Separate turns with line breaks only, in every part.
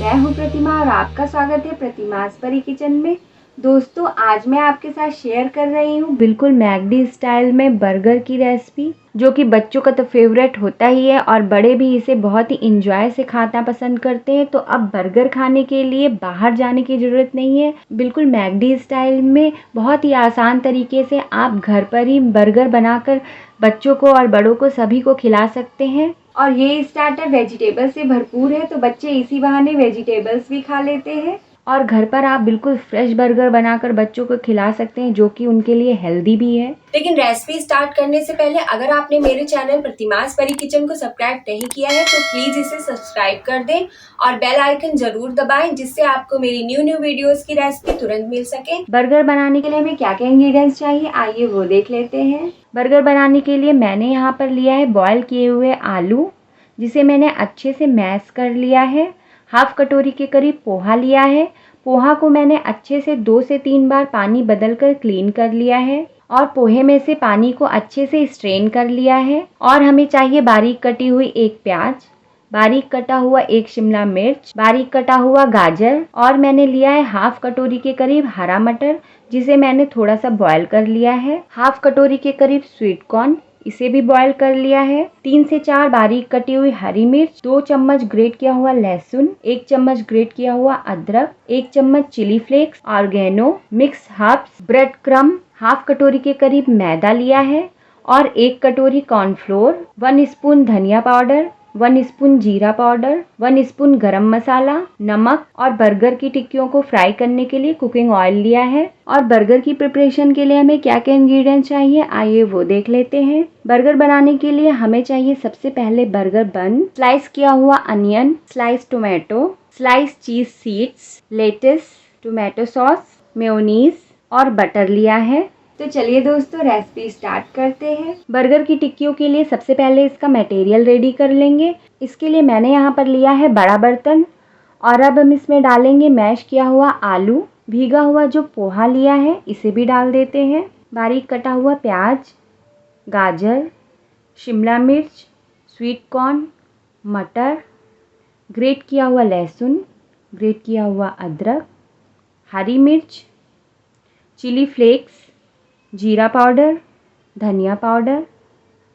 मैं हूं प्रतिमा और आपका स्वागत है प्रतिमा's परी किचन में। दोस्तों, आज मैं आपके साथ शेयर कर रही हूं बिल्कुल मैकडी स्टाइल में बर्गर की रेसिपी, जो कि बच्चों का तो फेवरेट होता ही है और बड़े भी इसे बहुत ही इंजॉय से खाना पसंद करते हैं। तो अब बर्गर खाने के लिए बाहर जाने की ज़रूरत नहीं है। बिल्कुल मैकडी स्टाइल में बहुत ही आसान तरीके से आप घर पर ही बर्गर बनाकर बच्चों को और बड़ों को सभी को खिला सकते हैं। और ये स्टार्टर वेजिटेबल से भरपूर है, तो बच्चे इसी बहाने वेजिटेबल्स भी खा लेते हैं। और घर पर आप बिल्कुल फ्रेश बर्गर बनाकर बच्चों को खिला सकते हैं, जो कि उनके लिए हेल्दी भी है।
लेकिन रेसिपी स्टार्ट करने से पहले अगर आपने मेरे चैनल प्रतिमा's परी किचन को सब्सक्राइब नहीं किया है तो प्लीज इसे सब्सक्राइब कर दें और बेल आइकन जरूर दबाएं, जिससे आपको मेरी न्यू वीडियोस की रेसिपी तुरंत मिल सके।
बर्गर बनाने के लिए हमें क्या क्या इंग्रेडिएंट्स चाहिए, आइए वो देख लेते हैं। बर्गर बनाने के लिए मैंने यहाँ पर लिया है बॉयल किए हुए आलू, जिसे मैंने अच्छे से मैश कर लिया है। हाफ कटोरी के करीब पोहा लिया है। पोहा को मैंने अच्छे से 2 से 3 बार पानी बदलकर क्लीन कर लिया है और पोहे में से पानी को अच्छे से स्ट्रेन कर लिया है। और हमें चाहिए बारीक कटी हुई एक प्याज, बारीक कटा हुआ एक शिमला मिर्च, बारीक कटा हुआ गाजर, और मैंने लिया है हाफ कटोरी के करीब हरा मटर, जिसे मैंने थोड़ा सा बॉयल कर लिया है। हाफ कटोरी के करीब स्वीट कॉर्न, इसे भी बॉयल कर लिया है। 3 से 4 बारीक कटी हुई हरी मिर्च, 2 चम्मच ग्रेट किया हुआ लहसुन, 1 चम्मच ग्रेट किया हुआ अदरक, 1 चम्मच chilli flakes, oregano, mix herbs, bread crumb, half कटोरी के करीब मैदा लिया है और 1 कटोरी कॉर्नफ्लोर, 1 स्पून धनिया पाउडर, 1 स्पून जीरा पाउडर, 1 स्पून गरम मसाला, नमक और बर्गर की टिक्कियों को फ्राई करने के लिए कुकिंग ऑयल लिया है। और बर्गर की प्रिपरेशन के लिए हमें क्या क्या इंग्रेडिएंट्स चाहिए, आइए वो देख लेते हैं। बर्गर बनाने के लिए हमें चाहिए सबसे पहले बर्गर बन, स्लाइस किया हुआ onion, slice tomato, slice cheese seeds, lettuce, tomato sauce, mayonnaise और बटर लिया है। तो चलिए दोस्तों, रेसिपी स्टार्ट करते हैं। बर्गर की टिक्कियों के लिए सबसे पहले इसका मटेरियल रेडी कर लेंगे। इसके लिए मैंने यहाँ पर लिया है बड़ा बर्तन और अब हम इसमें डालेंगे मैश किया हुआ आलू, भीगा हुआ जो पोहा लिया है इसे भी डाल देते हैं, बारीक कटा हुआ प्याज, गाजर, शिमला मिर्च, स्वीट कॉर्न, मटर, ग्रेट किया हुआ लहसुन, ग्रेट किया हुआ अदरक, हरी मिर्च, चिली फ्लेक्स, जीरा पाउडर, धनिया पाउडर,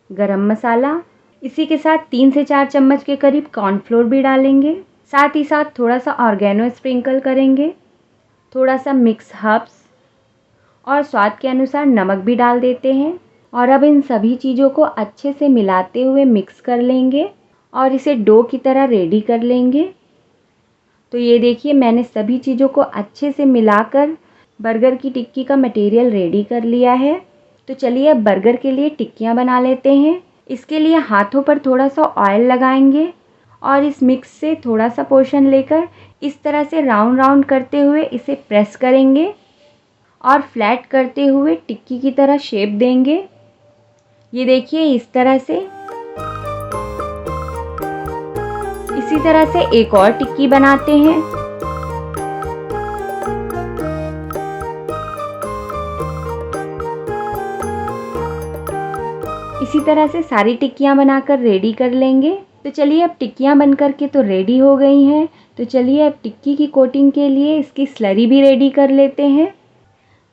गरम मसाला। इसी के साथ 3 से 4 चम्मच के करीब कॉर्नफ्लोर भी डालेंगे। साथ ही साथ थोड़ा सा ऑर्गेनो स्प्रिंकल करेंगे, थोड़ा सा मिक्स हर्ब्स और स्वाद के अनुसार नमक भी डाल देते हैं। और अब इन सभी चीज़ों को अच्छे से मिलाते हुए मिक्स कर लेंगे और इसे डो की तरह रेडी कर लेंगे। तो ये देखिए, मैंने सभी चीज़ों को अच्छे से मिलाकर बर्गर की टिक्की का मटेरियल रेडी कर लिया है। तो चलिए अब बर्गर के लिए टिक्कियाँ बना लेते हैं। इसके लिए हाथों पर थोड़ा सा ऑयल लगाएंगे और इस मिक्स से थोड़ा सा पोर्शन लेकर इस तरह से राउंड राउंड करते हुए इसे प्रेस करेंगे और फ्लैट करते हुए टिक्की की तरह शेप देंगे। ये देखिए, इस तरह से। इसी तरह से एक और टिक्की बनाते हैं। इसी तरह से सारी टिक्कियाँ बनाकर रेडी कर लेंगे। तो चलिए अब टिक्कियाँ बनकर के तो रेडी हो गई हैं। तो चलिए अब टिक्की की कोटिंग के लिए इसकी स्लरी भी रेडी कर लेते हैं,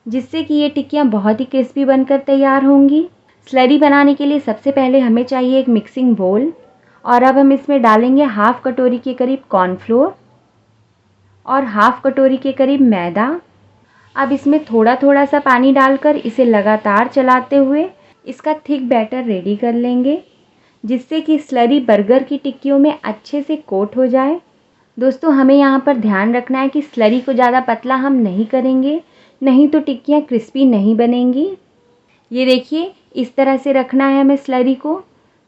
जिससे कि ये टिक्कियाँ बहुत ही क्रिस्पी बनकर तैयार होंगी। स्लरी बनाने के लिए सबसे पहले हमें चाहिए एक मिक्सिंग बोल और अब हम इसमें डालेंगे हाफ कटोरी के करीब कॉर्नफ्लोर और हाफ कटोरी के करीब मैदा। अब इसमें थोड़ा थोड़ा सा पानी डालकर इसे लगातार चलाते हुए इसका थिक बैटर रेडी कर लेंगे, जिससे कि स्लरी बर्गर की टिक्कियों में अच्छे से कोट हो जाए। दोस्तों, हमें यहाँ पर ध्यान रखना है कि स्लरी को ज़्यादा पतला हम नहीं करेंगे, नहीं तो टिक्कियाँ क्रिस्पी नहीं बनेंगी। ये देखिए, इस तरह से रखना है हमें स्लरी को।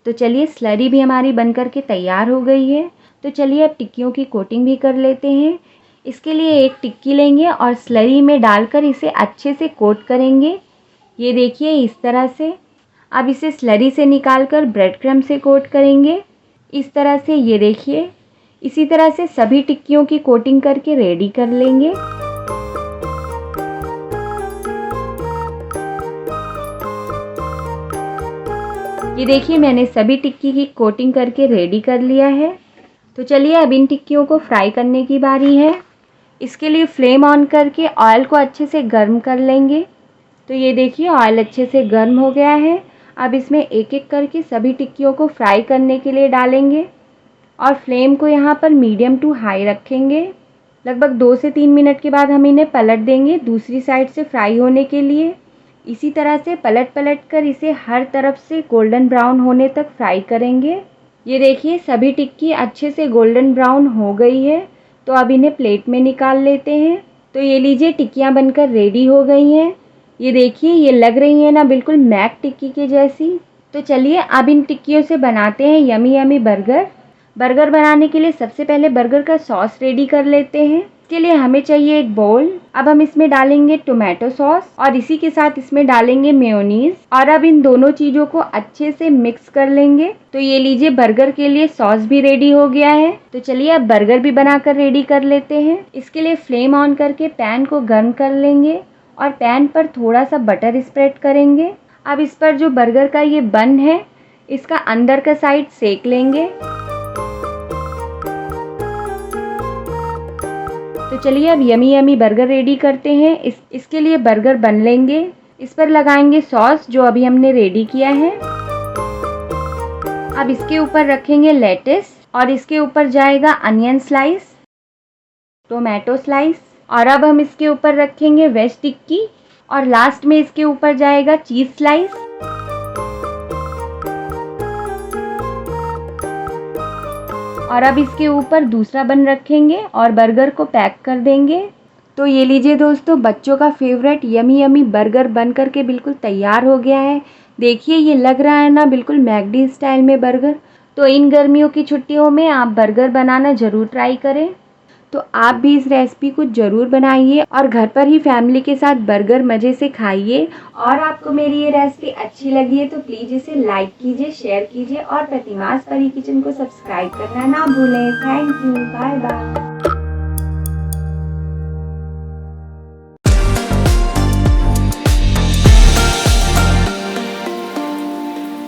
तो चलिए, स्लरी भी हमारी बनकर के तैयार हो गई है। तो चलिए अब टिक्कियों की कोटिंग भी कर लेते हैं। इसके लिए एक टिक्की लेंगे और स्लरी में डालकर इसे अच्छे से कोट करेंगे। ये देखिए, इस तरह से। अब इसे स्लरी से निकालकर ब्रेड क्रम्ब से कोट करेंगे, इस तरह से। ये देखिए, इसी तरह से सभी टिक्कियों की कोटिंग करके रेडी कर लेंगे। ये देखिए, मैंने सभी टिक्की की कोटिंग करके रेडी कर लिया है। तो चलिए अब इन टिक्कियों को फ्राई करने की बारी है। इसके लिए फ्लेम ऑन करके ऑयल को अच्छे से गर्म कर लेंगे। तो ये देखिए ऑयल अच्छे से गर्म हो गया है। अब इसमें एक एक करके सभी टिक्कियों को फ्राई करने के लिए डालेंगे और फ्लेम को यहाँ पर मीडियम टू हाई रखेंगे। लगभग 2 से 3 मिनट के बाद हम इन्हें पलट देंगे दूसरी साइड से फ्राई होने के लिए। इसी तरह से पलट पलट कर इसे हर तरफ से गोल्डन ब्राउन होने तक फ्राई करेंगे। ये देखिए सभी टिक्की अच्छे से गोल्डन ब्राउन हो गई है। तो अब इन्हें प्लेट में निकाल लेते हैं। तो ये लीजिए टिक्कियाँ बनकर रेडी हो गई हैं। ये देखिए ये लग रही है ना बिल्कुल मैक टिक्की के जैसी। तो चलिए अब इन टिक्कियों से बनाते हैं यमी यमी बर्गर। बर्गर बनाने के लिए सबसे पहले बर्गर का सॉस रेडी कर लेते हैं। इसके लिए हमें चाहिए एक बाउल। अब हम इसमें डालेंगे टोमेटो सॉस और इसी के साथ इसमें डालेंगे मेयोनीज और अब इन दोनों चीज़ों को अच्छे से मिक्स कर लेंगे। तो ये लीजिए बर्गर के लिए सॉस भी रेडी हो गया है। तो चलिए अब बर्गर भी बनाकर रेडी कर लेते हैं। इसके लिए फ्लेम ऑन करके पैन को गर्म कर लेंगे और पैन पर थोड़ा सा बटर स्प्रेड करेंगे। अब इस पर जो बर्गर का ये बन है इसका अंदर का साइड सेक लेंगे। तो चलिए अब यमी यमी बर्गर रेडी करते हैं। इसके लिए बर्गर बन लेंगे। इस पर लगाएंगे सॉस जो अभी हमने रेडी किया है। अब इसके ऊपर रखेंगे लेटिस और इसके ऊपर जाएगा अनियन स्लाइस, टोमेटो स्लाइस और अब हम इसके ऊपर रखेंगे वेज टिक्की और लास्ट में इसके ऊपर जाएगा चीज़ स्लाइस। और अब इसके ऊपर दूसरा बन रखेंगे और बर्गर को पैक कर देंगे। तो ये लीजिए दोस्तों बच्चों का favourite yummy yummy burger bun करके बिल्कुल तैयार हो गया है। देखिए ये लग रहा है ना बिल्कुल मैकडी स्टाइल में बर्गर। तो इन गर्मियों की छुट्टियों में आप बर्गर बनाना ज़रूर ट्राई करें। तो आप भी इस रेसिपी को ज़रूर बनाइए और घर पर ही फैमिली के साथ बर्गर मज़े से खाइए। और आपको मेरी ये रेसिपी अच्छी लगी है तो प्लीज़ इसे लाइक कीजिए, शेयर कीजिए और प्रतिमास परी किचन को सब्सक्राइब करना ना भूलें। Thank you, bye bye.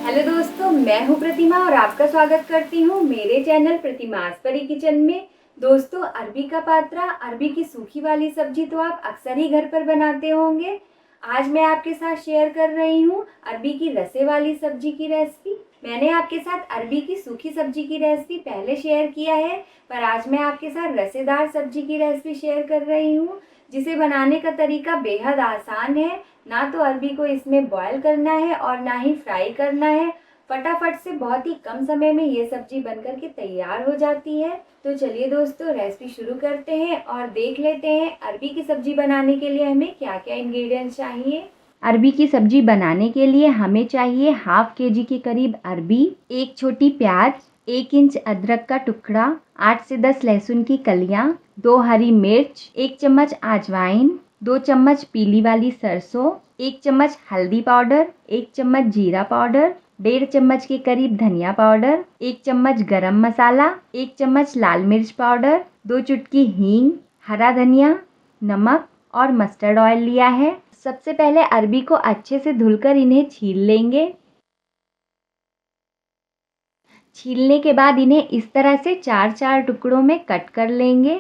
Hello दोस्तों, मैं हूँ प्रतिमा और आपका स्वागत करती हूँ मेरे चैनल प्रतिमास परी किचन में। दोस्तों अरबी का पात्रा, अरबी की सूखी वाली सब्जी तो आप अक्सर ही घर पर बनाते होंगे। आज मैं आपके साथ शेयर कर रही हूँ अरबी की रसे वाली सब्जी की रेसिपी। मैंने आपके साथ अरबी की सूखी सब्जी की रेसिपी पहले शेयर किया है, पर आज मैं आपके साथ रसेदार सब्जी की रेसिपी शेयर कर रही हूँ जिसे बनाने का तरीका बेहद आसान है। ना तो अरबी को इसमें बॉयल करना है और ना ही फ्राई करना है। फटाफट से बहुत ही कम समय में ये सब्जी बनकर के तैयार हो जाती है। तो चलिए दोस्तों रेसिपी शुरू करते हैं और देख लेते हैं अरबी की सब्जी बनाने के लिए हमें क्या क्या इंग्रेडिएंट्स चाहिए। अरबी की सब्जी बनाने के लिए हमें चाहिए हाफ केजी के करीब अरबी, एक छोटी प्याज, 1 इंच अदरक का टुकड़ा, 8 से 10 लहसुन की कलियां, 2 हरी मिर्च, 1 चम्मच अजवाइन, 2 चम्मच पीली वाली सरसों, 1 चम्मच हल्दी पाउडर, 1 चम्मच जीरा पाउडर, 1.5 चम्मच के करीब धनिया पाउडर, 1 चम्मच गरम मसाला, 1 चम्मच लाल मिर्च पाउडर, 2 चुटकी हींग, हरा धनिया, नमक और मस्टर्ड ऑयल लिया है। सबसे पहले अरबी को अच्छे से धुलकर इन्हें छील लेंगे। छीलने के बाद इन्हें इस तरह से 4-4 टुकड़ों में कट कर लेंगे।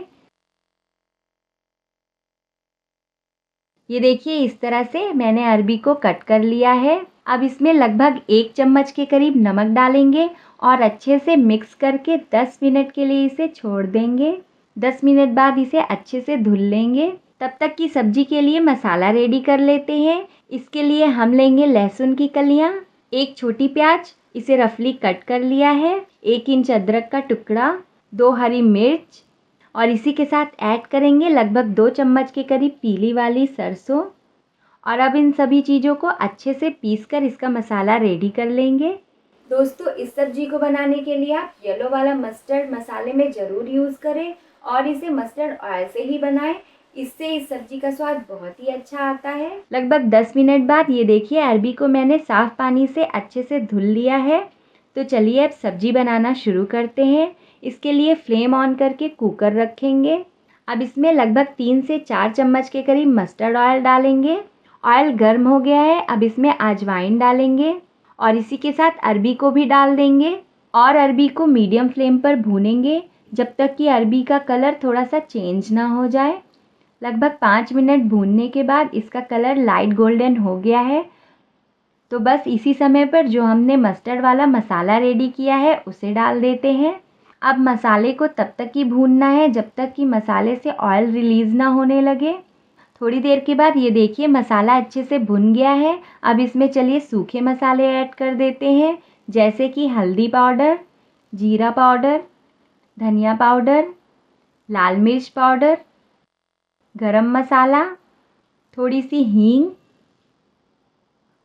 ये देखिए इस तरह से मैंने अरबी को कट कर लिया है। अब इसमें लगभग 1 चम्मच के करीब नमक डालेंगे और अच्छे से मिक्स करके 10 मिनट के लिए इसे छोड़ देंगे। 10 मिनट बाद इसे अच्छे से धुल लेंगे। तब तक की सब्जी के लिए मसाला रेडी कर लेते हैं। इसके लिए हम लेंगे लहसुन की कलियां, 1 छोटी प्याज, इसे रफली कट कर लिया है, 1 इंच अदरक का टुकड़ा, 2 हरी मिर्च और इसी के साथ ऐड करेंगे लगभग 2 चम्मच के करीब पीली वाली सरसों। और अब इन सभी चीज़ों को अच्छे से पीसकर इसका मसाला रेडी कर लेंगे। दोस्तों इस सब्जी को बनाने के लिए आप येलो वाला मस्टर्ड मसाले में ज़रूर यूज़ करें और इसे मस्टर्ड ऑयल से ही बनाएं। इससे इस सब्जी का स्वाद बहुत ही अच्छा आता है। लगभग 10 मिनट बाद ये देखिए अरबी को मैंने साफ़ पानी से अच्छे से धुल लिया है। तो चलिए अब सब्जी बनाना शुरू करते हैं। इसके लिए फ्लेम ऑन करके कुकर रखेंगे। अब इसमें लगभग 3 से 4 चम्मच के करीब मस्टर्ड ऑयल डालेंगे। ऑयल गर्म हो गया है। अब इसमें अजवाइन डालेंगे और इसी के साथ अरबी को भी डाल देंगे और अरबी को मीडियम फ्लेम पर भूनेंगे जब तक कि अरबी का कलर थोड़ा सा चेंज ना हो जाए। लगभग 5 मिनट भूनने के बाद इसका कलर लाइट गोल्डन हो गया है। तो बस इसी समय पर जो हमने मस्टर्ड वाला मसाला रेडी किया है उसे डाल देते हैं। अब मसाले को तब तक ही भूनना है जब तक कि मसाले से ऑयल रिलीज़ ना होने लगे। थोड़ी देर के बाद ये देखिए मसाला अच्छे से भुन गया है। अब इसमें चलिए सूखे मसाले ऐड कर देते हैं, जैसे कि हल्दी पाउडर, जीरा पाउडर, धनिया पाउडर, लाल मिर्च पाउडर, गरम मसाला, थोड़ी सी हींग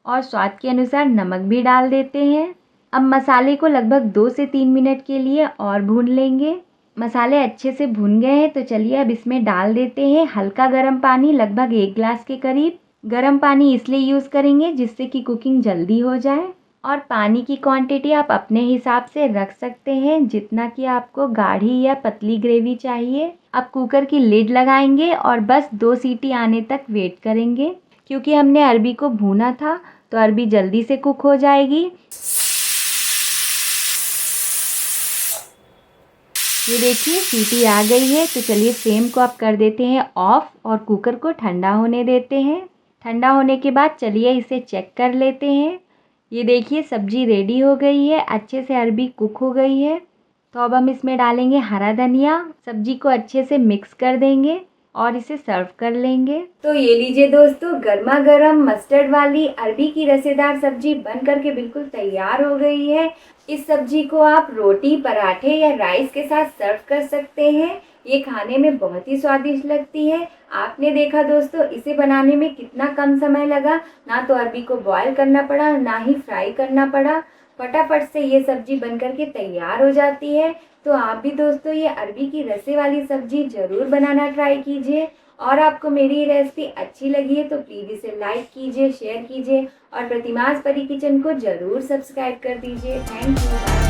और स्वाद के अनुसार नमक भी डाल देते हैं। अब मसाले को लगभग 2 से 3 मिनट के लिए और भून लेंगे। मसाले अच्छे से भुन गए हैं तो चलिए अब इसमें डाल देते हैं हल्का गर्म पानी, लगभग 1 गिलास के करीब। गर्म पानी इसलिए यूज़ करेंगे जिससे कि कुकिंग जल्दी हो जाए। और पानी की क्वांटिटी आप अपने हिसाब से रख सकते हैं, जितना कि आपको गाढ़ी या पतली ग्रेवी चाहिए। अब कुकर की लिड लगाएंगे और बस 2 सीटी आने तक वेट करेंगे। क्योंकि हमने अरबी को भूना था तो अरबी जल्दी से कुक हो जाएगी। ये देखिए सीटी आ गई है तो चलिए फ्लेम को अब कर देते हैं ऑफ और कुकर को ठंडा होने देते हैं। ठंडा होने के बाद चलिए इसे चेक कर लेते हैं। ये देखिए सब्जी रेडी हो गई है, अच्छे से अरबी कुक हो गई है। तो अब हम इसमें डालेंगे हरा धनिया, सब्जी को अच्छे से मिक्स कर देंगे और इसे सर्व कर लेंगे। तो ये लीजिए दोस्तों, गर्मा गर्म मस्टर्ड वाली अरबी की रसेदार सब्जी बन करके बिल्कुल तैयार हो गई है। इस सब्जी को आप रोटी, पराठे या राइस के साथ सर्व कर सकते हैं। ये खाने में बहुत ही स्वादिष्ट लगती है। आपने देखा दोस्तों इसे बनाने में कितना कम समय लगा, ना तो अरबी को बॉयल करना पड़ा ना ही फ्राई करना पड़ा। फटाफट से ये सब्जी बनकर के तैयार हो जाती है। तो आप भी दोस्तों ये अरबी की रसे वाली सब्जी ज़रूर बनाना ट्राई कीजिए। और आपको मेरी रेसिपी अच्छी लगी है तो प्लीज़ इसे लाइक कीजिए, शेयर कीजिए और प्रतिमास परी किचन को ज़रूर सब्सक्राइब कर दीजिए। Thank you.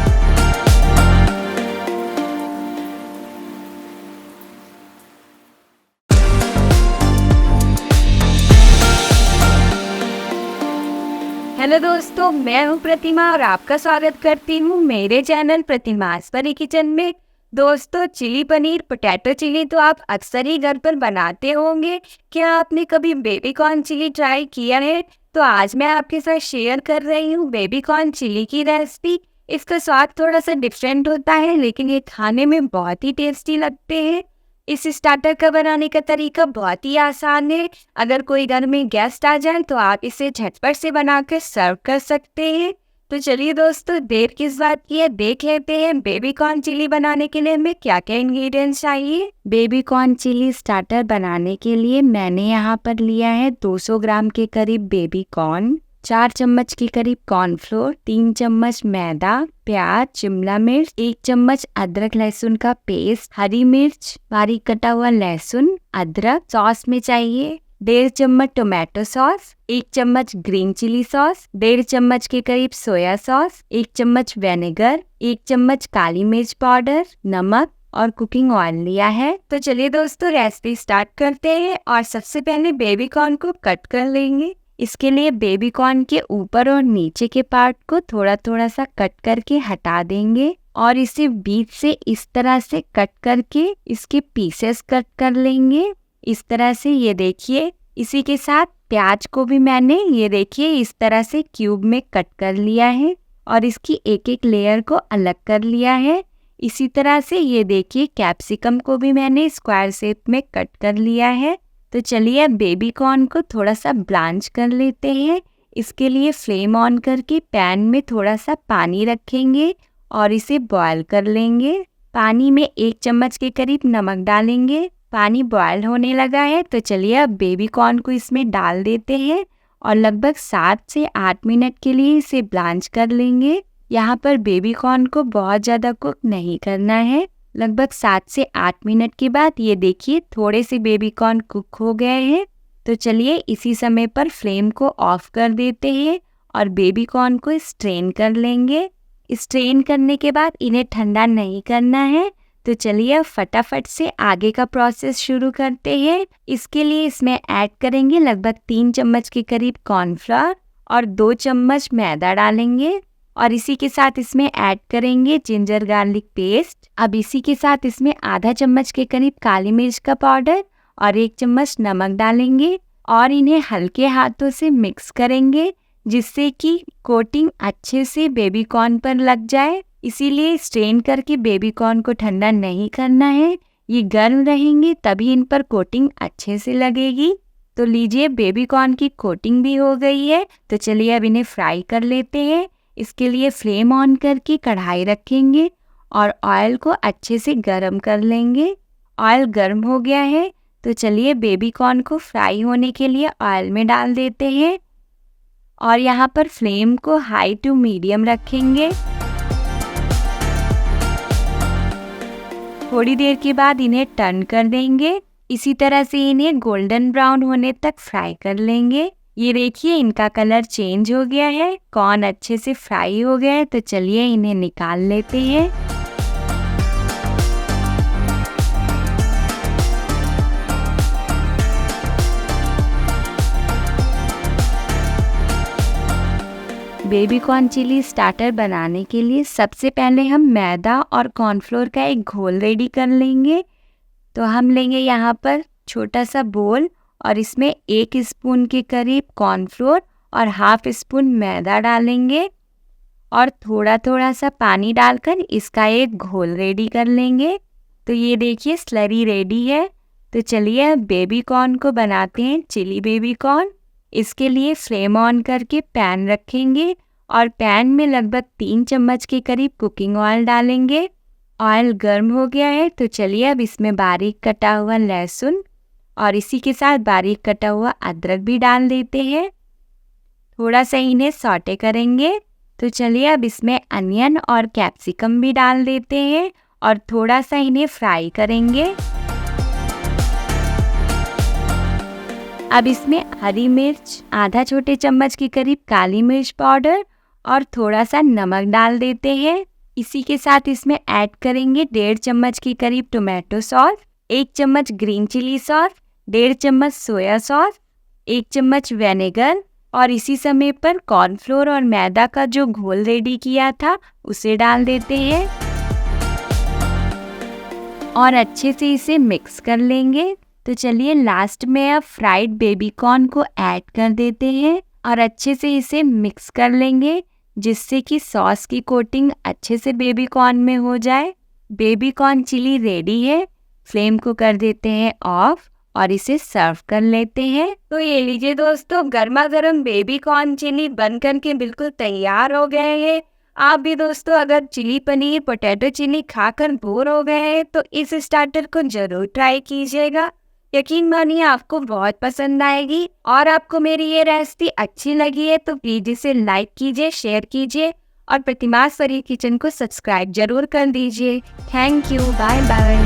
हेलो दोस्तों, मैं हूं प्रतिमा और आपका स्वागत करती हूं मेरे चैनल प्रतिमास परी किचन में। दोस्तों, चिली पनीर पोटैटो चिली तो आप अक्सर ही घर पर बनाते होंगे। क्या आपने कभी बेबी कॉर्न चिली ट्राई किया है? तो आज मैं आपके साथ शेयर कर रही हूं बेबी कॉर्न चिली की रेसिपी। इसका स्वाद थोड़ा सा डिफरेंट होता है लेकिन ये खाने में बहुत ही टेस्टी लगते हैं। इस स्टार्टर का बनाने का तरीका बहुत ही आसान है। अगर कोई घर में गेस्ट आ जाए तो आप इसे झटपट से बनाकर सर्व कर सकते हैं। तो चलिए दोस्तों, देर किस बात की है, देख लेते हैं बेबी कॉर्न चिली बनाने के लिए हमें क्या क्या इंग्रेडिएंट्स चाहिए। बेबी कॉर्न चिली स्टार्टर बनाने के लिए मैंने यहाँ पर लिया है 200 ग्राम के करीब बेबी कॉर्न, 4 चम्मच के करीब कॉर्नफ्लोर, 3 चम्मच मैदा, प्याज, शिमला मिर्च, 1 चम्मच अदरक लहसुन का पेस्ट, हरी मिर्च, बारीक कटा हुआ लहसुन, अदरक। सॉस में चाहिए 1.5 चम्मच टोमेटो सॉस, 1 चम्मच ग्रीन चिली सॉस, 1.5 चम्मच के करीब सोया सॉस, 1 चम्मच विनेगर, 1 चम्मच काली मिर्च पाउडर, नमक और कुकिंग ऑयल लिया है। तो चलिए दोस्तों रेसिपी स्टार्ट करते हैं और सबसे पहले बेबी कॉर्न को कट कर लेंगे। इसके लिए बेबी कॉर्न के ऊपर और नीचे के पार्ट को थोड़ा थोड़ा सा कट करके हटा देंगे और इसे बीच से इस तरह से कट करके इसके पीसेस कट कर लेंगे। इस तरह से ये देखिए। इसी के साथ प्याज को भी मैंने ये देखिए इस तरह से क्यूब में कट कर लिया है और इसकी एक एक लेयर को अलग कर लिया है। इसी तरह से ये देखिए कैप्सिकम को भी मैंने स्क्वायर शेप में कट कर लिया है। तो चलिए अब बेबी कॉर्न को थोड़ा सा ब्लांच कर लेते हैं। इसके लिए फ्लेम ऑन करके पैन में थोड़ा सा पानी रखेंगे और इसे बॉयल कर लेंगे। पानी में 1 चम्मच के करीब नमक डालेंगे। पानी बॉयल होने लगा है तो चलिए अब बेबी कॉर्न को इसमें डाल देते हैं और लगभग 7 से 8 मिनट के लिए इसे ब्लांच कर लेंगे। यहाँ पर बेबी कॉर्न को बहुत ज़्यादा कुक नहीं करना है। लगभग 7 से 8 मिनट के बाद ये देखिए थोड़े से बेबी कॉर्न कुक हो गए हैं। तो चलिए इसी समय पर फ्लेम को ऑफ कर देते हैं और बेबी कॉर्न को स्ट्रेन कर लेंगे। स्ट्रेन करने के बाद इन्हें ठंडा नहीं करना है। तो चलिए अब फटाफट से आगे का प्रोसेस शुरू करते हैं। इसके लिए इसमें ऐड करेंगे लगभग 3 चम्मच के करीब कॉर्नफ्लोर और 2 चम्मच मैदा डालेंगे
और इसी के साथ इसमें ऐड करेंगे जिंजर गार्लिक पेस्ट। अब इसी के साथ इसमें आधा चम्मच के करीब काली मिर्च का पाउडर और 1 चम्मच नमक डालेंगे और इन्हें हल्के हाथों से मिक्स करेंगे जिससे कि कोटिंग अच्छे से बेबी कॉर्न पर लग जाए। इसीलिए स्ट्रेन करके बेबी कॉर्न को ठंडा नहीं करना है, ये गर्म रहेंगे तभी इन पर कोटिंग अच्छे से लगेगी। तो लीजिए बेबी कॉर्न की कोटिंग भी हो गई है। तो चलिए अब इन्हें फ्राई कर लेते हैं। इसके लिए फ्लेम ऑन करके कढ़ाई रखेंगे और ऑयल को अच्छे से गर्म कर लेंगे। ऑयल गर्म हो गया है तो चलिए बेबी कॉर्न को फ्राई होने के लिए ऑयल में डाल देते हैं और यहाँ पर फ्लेम को हाई टू मीडियम रखेंगे। थोड़ी देर के बाद इन्हें टर्न कर देंगे। इसी तरह से इन्हें गोल्डन ब्राउन होने तक फ्राई कर लेंगे। ये देखिए इनका कलर चेंज हो गया है, कॉर्न अच्छे से फ्राई हो गए। तो चलिए इन्हें निकाल लेते हैं। बेबी कॉर्न चिली स्टार्टर बनाने के लिए सबसे पहले हम मैदा और कॉर्नफ्लोर का एक घोल रेडी कर लेंगे। तो हम लेंगे यहाँ पर छोटा सा बोल और इसमें 1 स्पून के करीब कॉर्नफ्लोर और हाफ स्पून मैदा डालेंगे और थोड़ा थोड़ा सा पानी डालकर इसका एक घोल रेडी कर लेंगे। तो ये देखिए स्लरी रेडी है। तो चलिए अब बेबी कॉर्न को बनाते हैं चिली बेबी कॉर्न। इसके लिए फ्लेम ऑन करके पैन रखेंगे और पैन में लगभग 3 चम्मच के करीब कुकिंग ऑयल डालेंगे। ऑयल गर्म हो गया है तो चलिए अब इसमें बारीक कटा हुआ लहसुन और इसी के साथ बारीक कटा हुआ अदरक भी डाल देते हैं। थोड़ा सा इन्हें सौटे करेंगे। तो चलिए अब इसमें अनियन और कैप्सिकम भी डाल देते हैं और थोड़ा सा इन्हें फ्राई करेंगे। अब इसमें हरी मिर्च, आधा छोटे चम्मच के करीब काली मिर्च पाउडर और थोड़ा सा नमक डाल देते हैं। इसी के साथ इसमें ऐड करेंगे 1.5 चम्मच के करीब टोमेटो सॉस, 1 चम्मच ग्रीन चिली सॉस, 1.5 चम्मच सोया सॉस, 1 चम्मच विनेगर और इसी समय पर कॉर्नफ्लोर और मैदा का जो घोल रेडी किया था उसे डाल देते हैं और अच्छे से इसे मिक्स कर लेंगे। तो चलिए लास्ट में अब फ्राइड बेबी कॉर्न को ऐड कर देते हैं और अच्छे से इसे मिक्स कर लेंगे जिससे कि सॉस की कोटिंग अच्छे से बेबी कॉर्न में हो जाए। बेबी कॉर्न चिली रेडी है। फ्लेम को कर देते हैं ऑफ और इसे सर्व कर लेते हैं। तो ये लीजिए दोस्तों, गर्मा गर्म बेबी कॉर्न चिली बनकर के बिल्कुल तैयार हो गए हैं। आप भी दोस्तों अगर चिली पनीर पोटैटो चिली खाकर बोर हो गए हैं तो इस स्टार्टर को जरूर ट्राई कीजिएगा। यकीन मानिए आपको बहुत पसंद आएगी। और आपको मेरी ये रेसिपी अच्छी लगी है तो प्लीज इसे लाइक कीजिए, शेयर कीजिए और प्रतिमास परी किचन को सब्सक्राइब जरूर कर दीजिए। Thank you, bye bye.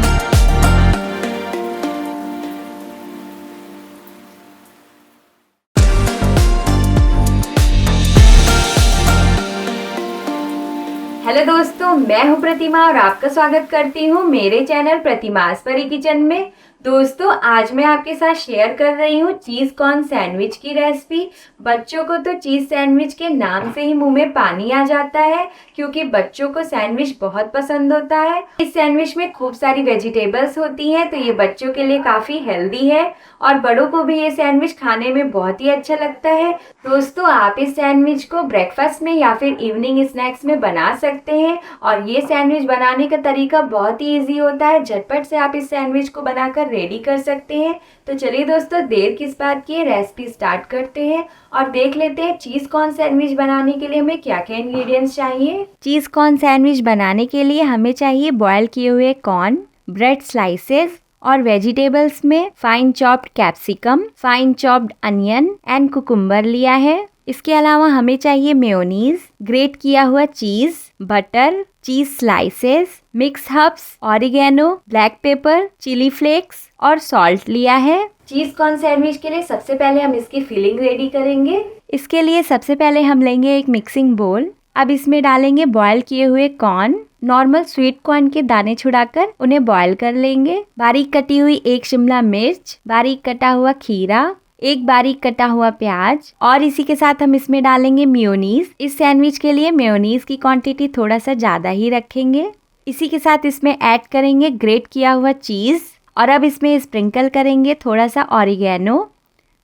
Hello दोस्तों, मैं हूं प्रतिमा और आपका स्वागत करती हूं मेरे चैनल प्रतिमास परी किचन में। दोस्तों आज मैं आपके साथ शेयर कर रही हूँ चीज़ कॉर्न सैंडविच की रेसिपी। बच्चों को तो चीज़ सैंडविच के नाम से ही मुंह में पानी आ जाता है क्योंकि बच्चों को सैंडविच बहुत पसंद होता है। इस सैंडविच में खूब सारी वेजिटेबल्स होती हैं तो ये बच्चों के लिए काफ़ी हेल्दी है और बड़ों को भी ये सैंडविच खाने में बहुत ही अच्छा लगता है। दोस्तों आप इस सैंडविच को ब्रेकफास्ट में या फिर इवनिंग स्नैक्स में बना सकते हैं और ये सैंडविच बनाने का तरीका बहुत ही ईजी होता है। झटपट से आप इस सैंडविच को बनाकर रेडी कर सकते हैं। तो चलिए दोस्तों देर किस बात की, रेसिपी स्टार्ट करते हैं और देख लेते हैं चीज़ कॉर्न सैंडविच बनाने के लिए हमें क्या क्या इंग्रेडिएंट्स चाहिए। चीज़ कॉर्न सैंडविच बनाने के लिए हमें चाहिए बॉयल किए हुए कॉर्न, ब्रेड स्लाइसेस और वेजिटेबल्स में fine chopped capsicum, fine chopped onion and cucumber लिया है। इसके अलावा हमें चाहिए मेयोनीज, ग्रेट किया हुआ cheese, butter, cheese slices, mix herbs, oregano, black pepper, chilli flakes और सॉल्ट लिया है। चीज कॉर्न सैंडविच के लिए सबसे पहले हम इसकी फिलिंग रेडी करेंगे। इसके लिए सबसे पहले हम लेंगे एक मिक्सिंग बोल। अब इसमें डालेंगे बॉयल किए हुए कॉर्न। नॉर्मल स्वीट कॉर्न के दाने छुड़ाकर उन्हें बॉयल कर लेंगे। बारीक कटी हुई 1 शिमला मिर्च, बारीक कटा हुआ खीरा, एक बारीक कटा हुआ प्याज और इसी के साथ हम इसमें डालेंगे मेयोनीज। इस सैंडविच के लिए मेयोनीज की क्वांटिटी थोड़ा सा ज़्यादा ही रखेंगे। इसी के साथ इसमें ऐड करेंगे ग्रेट किया हुआ चीज़ और अब इसमें स्प्रिंकल करेंगे थोड़ा सा oregano,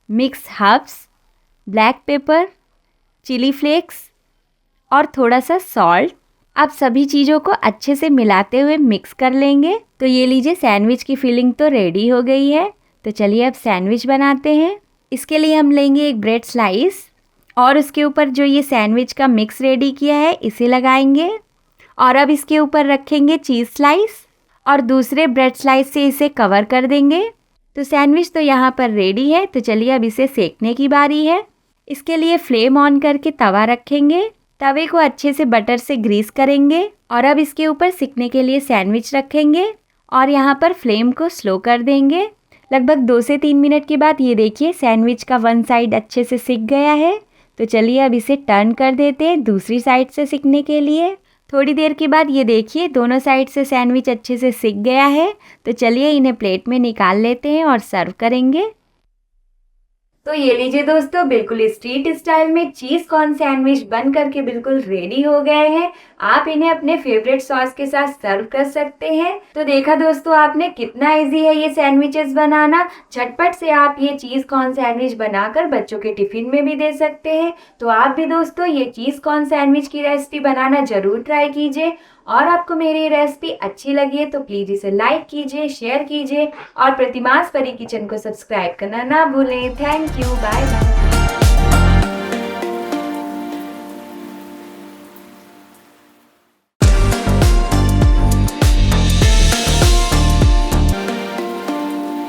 mix herbs, black pepper, chilli flakes और थोड़ा सा सॉल्ट। अब सभी चीज़ों को अच्छे से मिलाते हुए मिक्स कर लेंगे। तो ये लीजिए सैंडविच की फिलिंग तो रेडी हो गई है। तो चलिए अब सैंडविच बनाते हैं। इसके लिए हम लेंगे एक ब्रेड स्लाइस और उसके ऊपर जो ये सैंडविच का मिक्स रेडी किया है इसे लगाएंगे और अब इसके ऊपर रखेंगे चीज़ स्लाइस और दूसरे ब्रेड स्लाइस से इसे कवर कर देंगे। तो सैंडविच तो यहाँ पर रेडी है। तो चलिए अब इसे सेकने की बारी है। इसके लिए फ्लेम ऑन करके तवा रखेंगे। तवे को अच्छे से बटर से ग्रीस करेंगे और अब इसके ऊपर सिकने के लिए सैंडविच रखेंगे और यहाँ पर फ्लेम को स्लो कर देंगे। लगभग 2 से 3 मिनट के बाद ये देखिए सैंडविच का वन साइड अच्छे से सिक गया है। तो चलिए अब इसे टर्न कर देते हैं दूसरी साइड से सिकने के लिए। थोड़ी देर के बाद ये देखिए दोनों साइड से सैंडविच अच्छे से सिक गया है। तो चलिए इन्हें प्लेट में निकाल लेते हैं और सर्व करेंगे। तो ये लीजिए दोस्तों, बिल्कुल स्ट्रीट स्टाइल में चीज़ कॉर्न सैंडविच बन करके बिल्कुल रेडी हो गए हैं। आप इन्हें अपने फेवरेट सॉस के साथ सर्व कर सकते हैं। तो देखा दोस्तों आपने कितना इजी है ये सैंडविचेस बनाना। झटपट से आप ये चीज़ कॉर्न सैंडविच बनाकर बच्चों के टिफिन में भी दे सकते हैं। तो आप भी दोस्तों ये चीज़ कॉर्न सैंडविच की रेसिपी बनाना जरूर ट्राई कीजिए। और आपको मेरी रेसिपी अच्छी लगी है तो प्लीज़ इसे लाइक कीजिए, शेयर कीजिए और प्रतिमास परी किचन को सब्सक्राइब करना ना भूलें। Thank you, bye bye.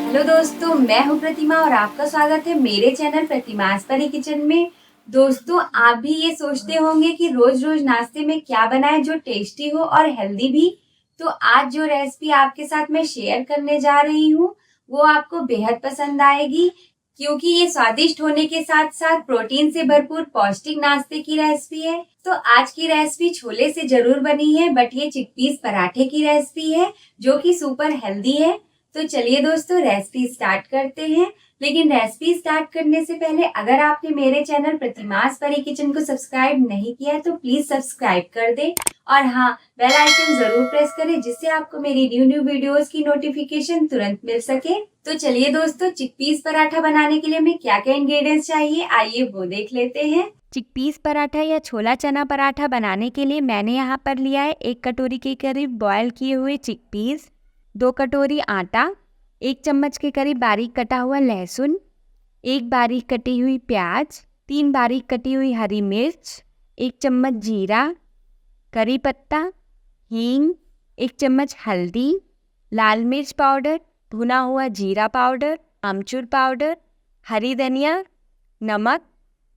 Hello दोस्तों, मैं हूं प्रतिमा और आपका स्वागत है मेरे चैनल प्रतिमास परी किचन में। दोस्तों आप भी ये सोचते होंगे कि रोज रोज नाश्ते में क्या बनाएं जो टेस्टी हो और हेल्दी भी। तो आज जो रेसिपी आपके साथ मैं शेयर करने जा रही हूँ वो आपको बेहद पसंद आएगी, क्योंकि ये स्वादिष्ट होने के साथ साथ प्रोटीन से भरपूर पौष्टिक नाश्ते की रेसिपी है। तो आज की रेसिपी छोले से जरूर बनी है, बट ये चिकपीस पराठे की रेसिपी है जो कि सुपर हेल्दी है। तो चलिए दोस्तों रेसिपी स्टार्ट करते हैं। लेकिन रेसिपी स्टार्ट करने से पहले अगर आपने मेरे चैनल प्रतिमास परी किचन को सब्सक्राइब नहीं किया है तो प्लीज सब्सक्राइब कर दें और हाँ, बेल आइकन जरूर प्रेस करें जिससे आपको मेरी न्यू वीडियोस की नोटिफिकेशन तुरंत मिल सके। तो चलिए दोस्तों, चिकपीस पराठा बनाने के लिए हमें क्या क्या इंग्रेडिएंट्स चाहिए आइए वो देख लेते हैं।
चिकपीस पराठा या छोला चना पराठा बनाने के लिए मैंने यहाँ पर लिया है 1 कटोरी के करीब बॉयल किए हुए चिकपीस, 2 कटोरी आटा, 1 चम्मच के करीब बारीक कटा हुआ लहसुन, 1 बारीक कटी हुई प्याज, 3 बारीक कटी हुई हरी मिर्च, 1 चम्मच जीरा, करी पत्ता, हींग, 1 चम्मच हल्दी, लाल मिर्च पाउडर, भुना हुआ जीरा पाउडर, आमचूर पाउडर, हरी धनिया, नमक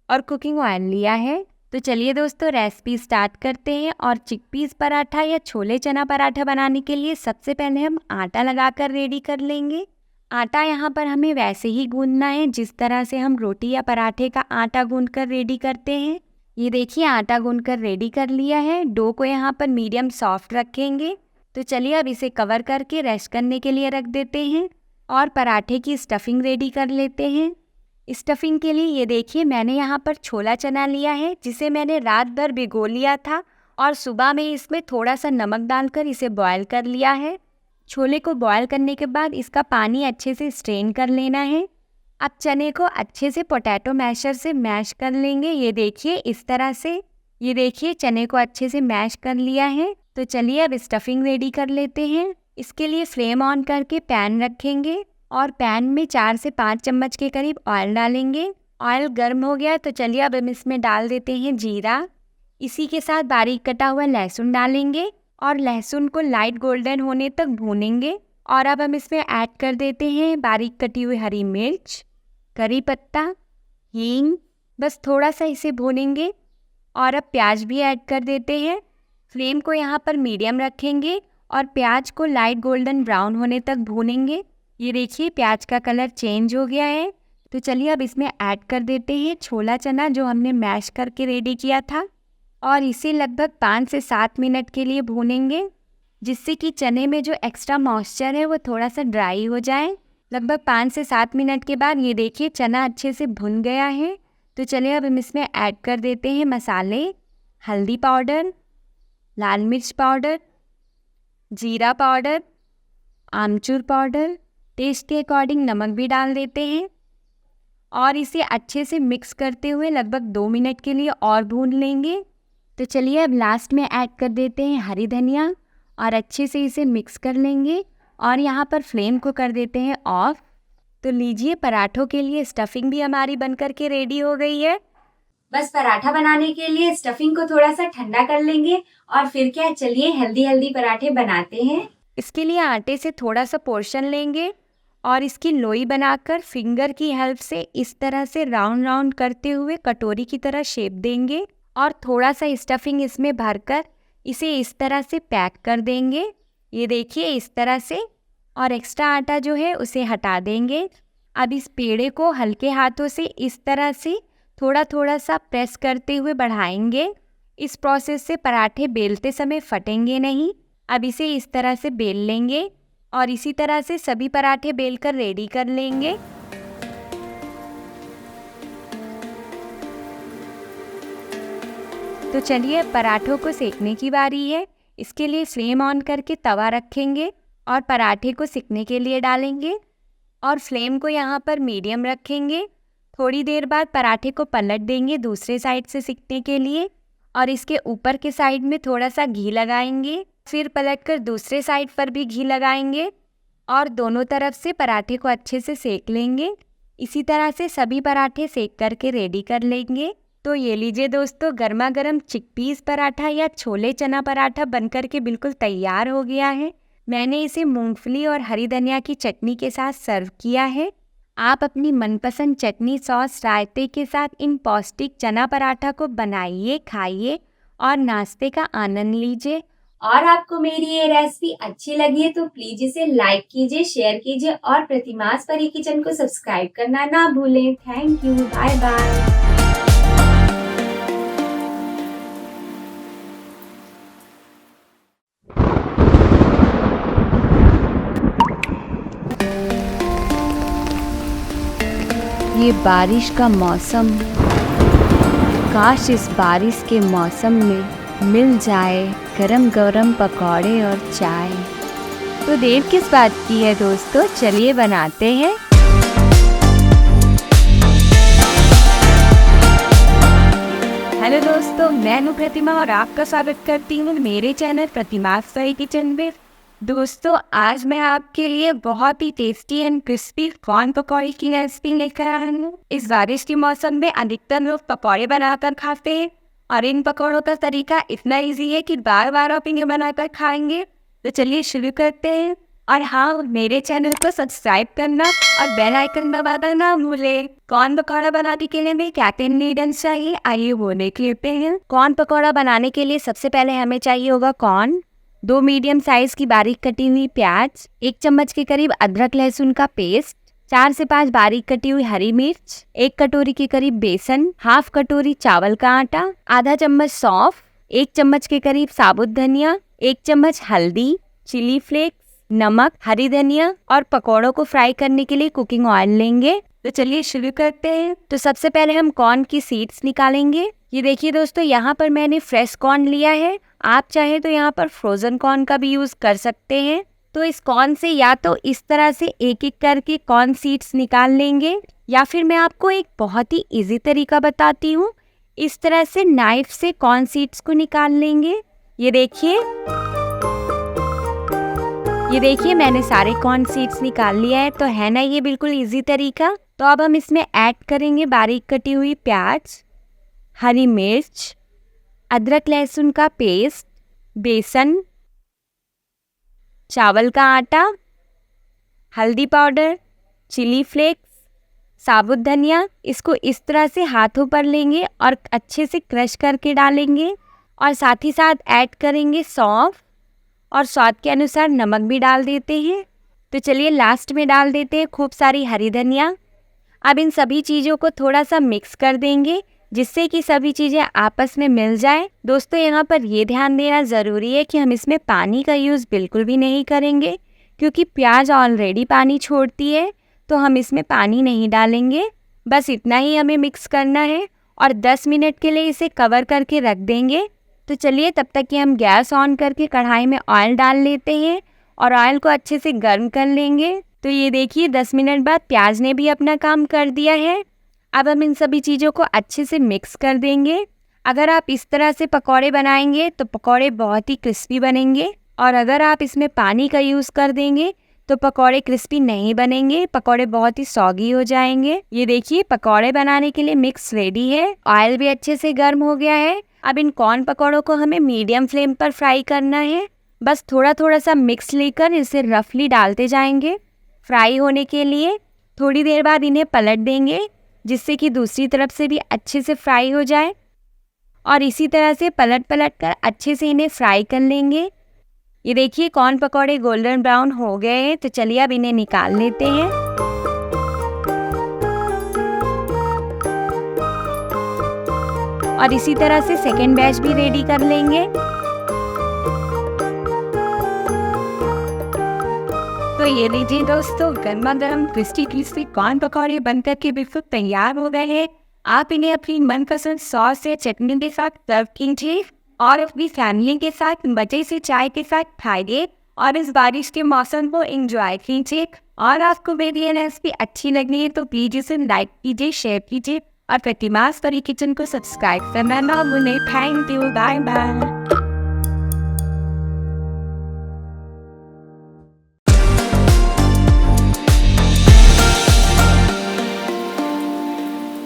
और कुकिंग ऑयल लिया है। तो चलिए दोस्तों रेसिपी स्टार्ट करते हैं। और चिकपीस पराठा या छोले चना पराठा बनाने के लिए सबसे पहले हम आटा लगाकर रेडी कर लेंगे। आटा यहाँ पर हमें वैसे ही गूंदना है जिस तरह से हम रोटी या पराठे का आटा गूंद कर रेडी करते हैं। ये देखिए आटा गूंद कर रेडी कर लिया है। डो को यहाँ पर मीडियम सॉफ्ट रखेंगे। तो चलिए अब इसे कवर करके रेस्ट करने के लिए रख देते हैं और पराठे की स्टफिंग रेडी कर लेते हैं। स्टफिंग के लिए ये देखिए मैंने यहाँ पर छोला चना लिया है जिसे मैंने रात भर भिगो लिया था और सुबह में इसमें थोड़ा सा नमक डालकर इसे बॉयल कर लिया है। छोले को बॉयल करने के बाद इसका पानी अच्छे से स्ट्रेन कर लेना है। अब चने को अच्छे से पोटैटो मैशर से मैश कर लेंगे। ये देखिए इस तरह से। ये देखिए चने को अच्छे से मैश कर लिया है। तो चलिए अब स्टफिंग रेडी कर लेते हैं। इसके लिए फ्लेम ऑन करके पैन रखेंगे और पैन में 4 से 5 चम्मच के करीब ऑयल डालेंगे। ऑयल गर्म हो गया तो चलिए अब हम इसमें डाल देते हैं जीरा। इसी के साथ बारीक कटा हुआ लहसुन डालेंगे और लहसुन को लाइट गोल्डन होने तक भूनेंगे। और अब हम इसमें ऐड कर देते हैं बारीक कटी हुई हरी मिर्च, करी पत्ता, हींग। बस थोड़ा सा इसे भूनेंगे और अब प्याज भी ऐड कर देते हैं। फ्लेम को यहाँ पर मीडियम रखेंगे और प्याज को लाइट गोल्डन ब्राउन होने तक भूनेंगे। ये देखिए प्याज का कलर चेंज हो गया है। तो चलिए अब इसमें ऐड कर देते हैं छोला चना जो हमने मैश करके रेडी किया था और इसे लगभग 5 से 7 मिनट के लिए भूनेंगे जिससे कि चने में जो एक्स्ट्रा मॉइस्चर है वो थोड़ा सा ड्राई हो जाए। लगभग 5 से 7 मिनट के बाद ये देखिए चना अच्छे से भुन गया है। तो चलिए अब हम इसमें ऐड कर देते हैं मसाले, हल्दी पाउडर, लाल मिर्च पाउडर, जीरा पाउडर, आमचूर पाउडर, टेस्ट के अकॉर्डिंग नमक भी डाल देते हैं और इसे अच्छे से मिक्स करते हुए लगभग 2 मिनट के लिए और भून लेंगे। तो चलिए अब लास्ट में ऐड कर देते हैं हरी धनिया और अच्छे से इसे मिक्स कर लेंगे और यहाँ पर फ्लेम को कर देते हैं ऑफ। तो लीजिए पराठों के लिए स्टफिंग भी हमारी बनकर के रेडी हो गई है। बस पराठा बनाने के लिए स्टफिंग को थोड़ा सा ठंडा कर लेंगे और फिर क्या, चलिए हेल्दी पराठे बनाते हैं। इसके लिए आटे से थोड़ा सा पोर्शन लेंगे और इसकी लोई बनाकर फिंगर की हेल्प से इस तरह से राउंड राउंड करते हुए कटोरी की तरह शेप देंगे और थोड़ा सा स्टफिंग इसमें भरकर इसे इस तरह से पैक कर देंगे। ये देखिए इस तरह से, और एक्स्ट्रा आटा जो है उसे हटा देंगे। अब इस पेड़े को हल्के हाथों से इस तरह से थोड़ा थोड़ा सा प्रेस करते हुए बढ़ाएंगे। इस प्रोसेस से पराठे बेलते समय फटेंगे नहीं। अब इसे इस तरह से बेल लेंगे और इसी तरह से सभी पराठे बेलकर रेडी कर लेंगे। तो चलिए पराठों को सेकने की बारी है। इसके लिए फ्लेम ऑन करके तवा रखेंगे और पराठे को सिकने के लिए डालेंगे और फ्लेम को यहाँ पर मीडियम रखेंगे। थोड़ी देर बाद पराठे को पलट देंगे दूसरे साइड से सिकने के लिए और इसके ऊपर के साइड में थोड़ा सा घी लगाएंगे। फिर पलटकर दूसरे साइड पर भी घी लगाएंगे और दोनों तरफ से पराठे को अच्छे से सेक लेंगे। इसी तरह से सभी पराठे सेक करके रेडी कर लेंगे। तो ये लीजिए दोस्तों, गर्मा गर्म चिकपीस पराठा या छोले चना पराठा बनकर के बिल्कुल तैयार हो गया है। मैंने इसे मूंगफली और हरी धनिया की चटनी के साथ सर्व किया है। आप अपनी मनपसंद चटनी, सॉस, रायते के साथ इन पौष्टिक चना पराठा को बनाइए, खाइए और नाश्ते का आनंद लीजिए। और आपको मेरी ये रेसिपी अच्छी लगी है तो प्लीज इसे लाइक कीजिए, शेयर कीजिए और प्रतिमास परी किचन को सब्सक्राइब करना ना भूलें। Thank you, bye bye. ये बारिश का मौसम, काश इस बारिश के मौसम में मिल जाए गरम गरम पकौड़े और चाय। तो देर किस बात की है दोस्तों, चलिए बनाते हैं। हेलो दोस्तों, मैं हूँ प्रतिमा और आपका स्वागत करती हूँ मेरे चैनल प्रतिमास परी किचन में। दोस्तों आज मैं आपके लिए बहुत ही टेस्टी एंड क्रिस्पी कॉर्न पकौड़े की रेसिपी लेकर आई हूँ। इस बारिश के मौसम में अधिकतर लोग पकौड़े बनाकर खाते हैं और इन पकौड़ों का तरीका इतना इजी है कि बार बार आप इन्हें बनाकर खाएंगे। तो चलिए शुरू करते हैं। और हाँ, मेरे चैनल को सब्सक्राइब करना और बेल आइकन दबाना ना भूलें। कॉर्न पकौड़ा बनाने के लिए हमें क्या क्या इंग्रेडिएंट्स चाहिए, आइए वो देख लेते हैं। कॉर्न पकौड़ा बनाने के लिए सबसे पहले हमें चाहिए होगा कॉर्न, 2 मीडियम साइज की बारीक कटी हुई प्याज, 1 चम्मच के करीब अदरक लहसुन का पेस्ट, 4 से 5 बारीक कटी हुई हरी मिर्च, 1 कटोरी के करीब बेसन, हाफ कटोरी चावल का आटा, आधा चम्मच सौंफ, 1 चम्मच के करीब साबुत धनिया, 1 चम्मच हल्दी, चिली फ्लेक्स, नमक, हरी धनिया और पकौड़ों को फ्राई करने के लिए कुकिंग ऑयल लेंगे। तो चलिए शुरू करते हैं। तो सबसे पहले हम कॉर्न की सीड्स निकालेंगे। ये देखिए दोस्तों, यहाँ पर मैंने फ्रेश कॉर्न लिया है। आप चाहे तो यहाँ पर फ्रोजन कॉर्न का भी यूज कर सकते हैं। तो इस कॉर्न से या तो इस तरह से एक एक करके कॉर्न सीड्स निकाल लेंगे या फिर मैं आपको एक बहुत ही इजी तरीका बताती हूँ। इस तरह से नाइफ से कॉर्न सीड्स को निकाल लेंगे। ये देखिए मैंने सारे कॉर्न सीड्स निकाल लिया है। तो है ना ये बिल्कुल इजी तरीका। तो अब हम इसमें ऐड करेंगे बारीक कटी हुई प्याज, हरी मिर्च, अदरक लहसुन का पेस्ट, बेसन, चावल का आटा, हल्दी पाउडर, चिली फ्लेक्स, साबुत धनिया। इसको इस तरह से हाथों पर लेंगे और अच्छे से क्रश करके डालेंगे और साथ ही साथ ऐड करेंगे सौंफ और स्वाद के अनुसार नमक भी डाल देते हैं। तो चलिए लास्ट में डाल देते हैं खूब सारी हरी धनिया। अब इन सभी चीज़ों को थोड़ा सा मिक्स कर देंगे जिससे कि सभी चीज़ें आपस में मिल जाए। दोस्तों यहाँ पर ये ध्यान देना ज़रूरी है कि हम इसमें पानी का यूज़ बिल्कुल भी नहीं करेंगे क्योंकि प्याज ऑलरेडी पानी छोड़ती है, तो हम इसमें पानी नहीं डालेंगे। बस इतना ही हमें मिक्स करना है और 10 मिनट के लिए इसे कवर करके रख देंगे। तो चलिए तब तक कि हम गैस ऑन करके कढ़ाई में ऑयल डाल लेते हैं और ऑयल को अच्छे से गर्म कर लेंगे। तो ये देखिए 10 मिनट बाद प्याज ने भी अपना काम कर दिया है। अब हम इन सभी चीज़ों को अच्छे से मिक्स कर देंगे। अगर आप इस तरह से पकौड़े बनाएंगे तो पकौड़े बहुत ही क्रिस्पी बनेंगे, और अगर आप इसमें पानी का यूज़ कर देंगे तो पकौड़े क्रिस्पी नहीं बनेंगे, पकौड़े बहुत ही सॉगी हो जाएंगे। ये देखिए पकौड़े बनाने के लिए मिक्स रेडी है, ऑयल भी अच्छे से गर्म हो गया है। अब इन कॉर्न पकौड़ों को हमें मीडियम फ्लेम पर फ्राई करना है। बस थोड़ा थोड़ा सा मिक्स लेकर इसे रफली डालते जाएंगे फ्राई होने के लिए। थोड़ी देर बाद इन्हें पलट देंगे जिससे कि दूसरी तरफ से भी अच्छे से फ्राई हो जाए, और इसी तरह से पलट पलट कर अच्छे से इन्हें फ्राई कर लेंगे। ये देखिए कॉर्न पकौड़े गोल्डन ब्राउन हो गए हैं, तो चलिए अब इन्हें निकाल लेते हैं। और इसी तरह से सेकेंड बैच भी रेडी कर लेंगे। तो ये लीजिए दोस्तों, गर्मा गर्म क्रिस्पी क्रिस्पी कॉर्न पकौड़े बनकर के बिल्कुल तैयार हो गए हैं। आप इन्हें अपनी मनपसंद सॉस या चटनी के साथ सर्व कीजिए और अपनी फैमिली के साथ मजे से चाय के साथ खाइए और इस बारिश के मौसम को एंजॉय कीजिए। और आपको मेरी ये रेसिपी अच्छी लगी है तो प्लीज इसे लाइक कीजिए, शेयर कीजिए और प्रतिमास परी किचन को सब्सक्राइब करना ना भूलें। Thank you, bye bye.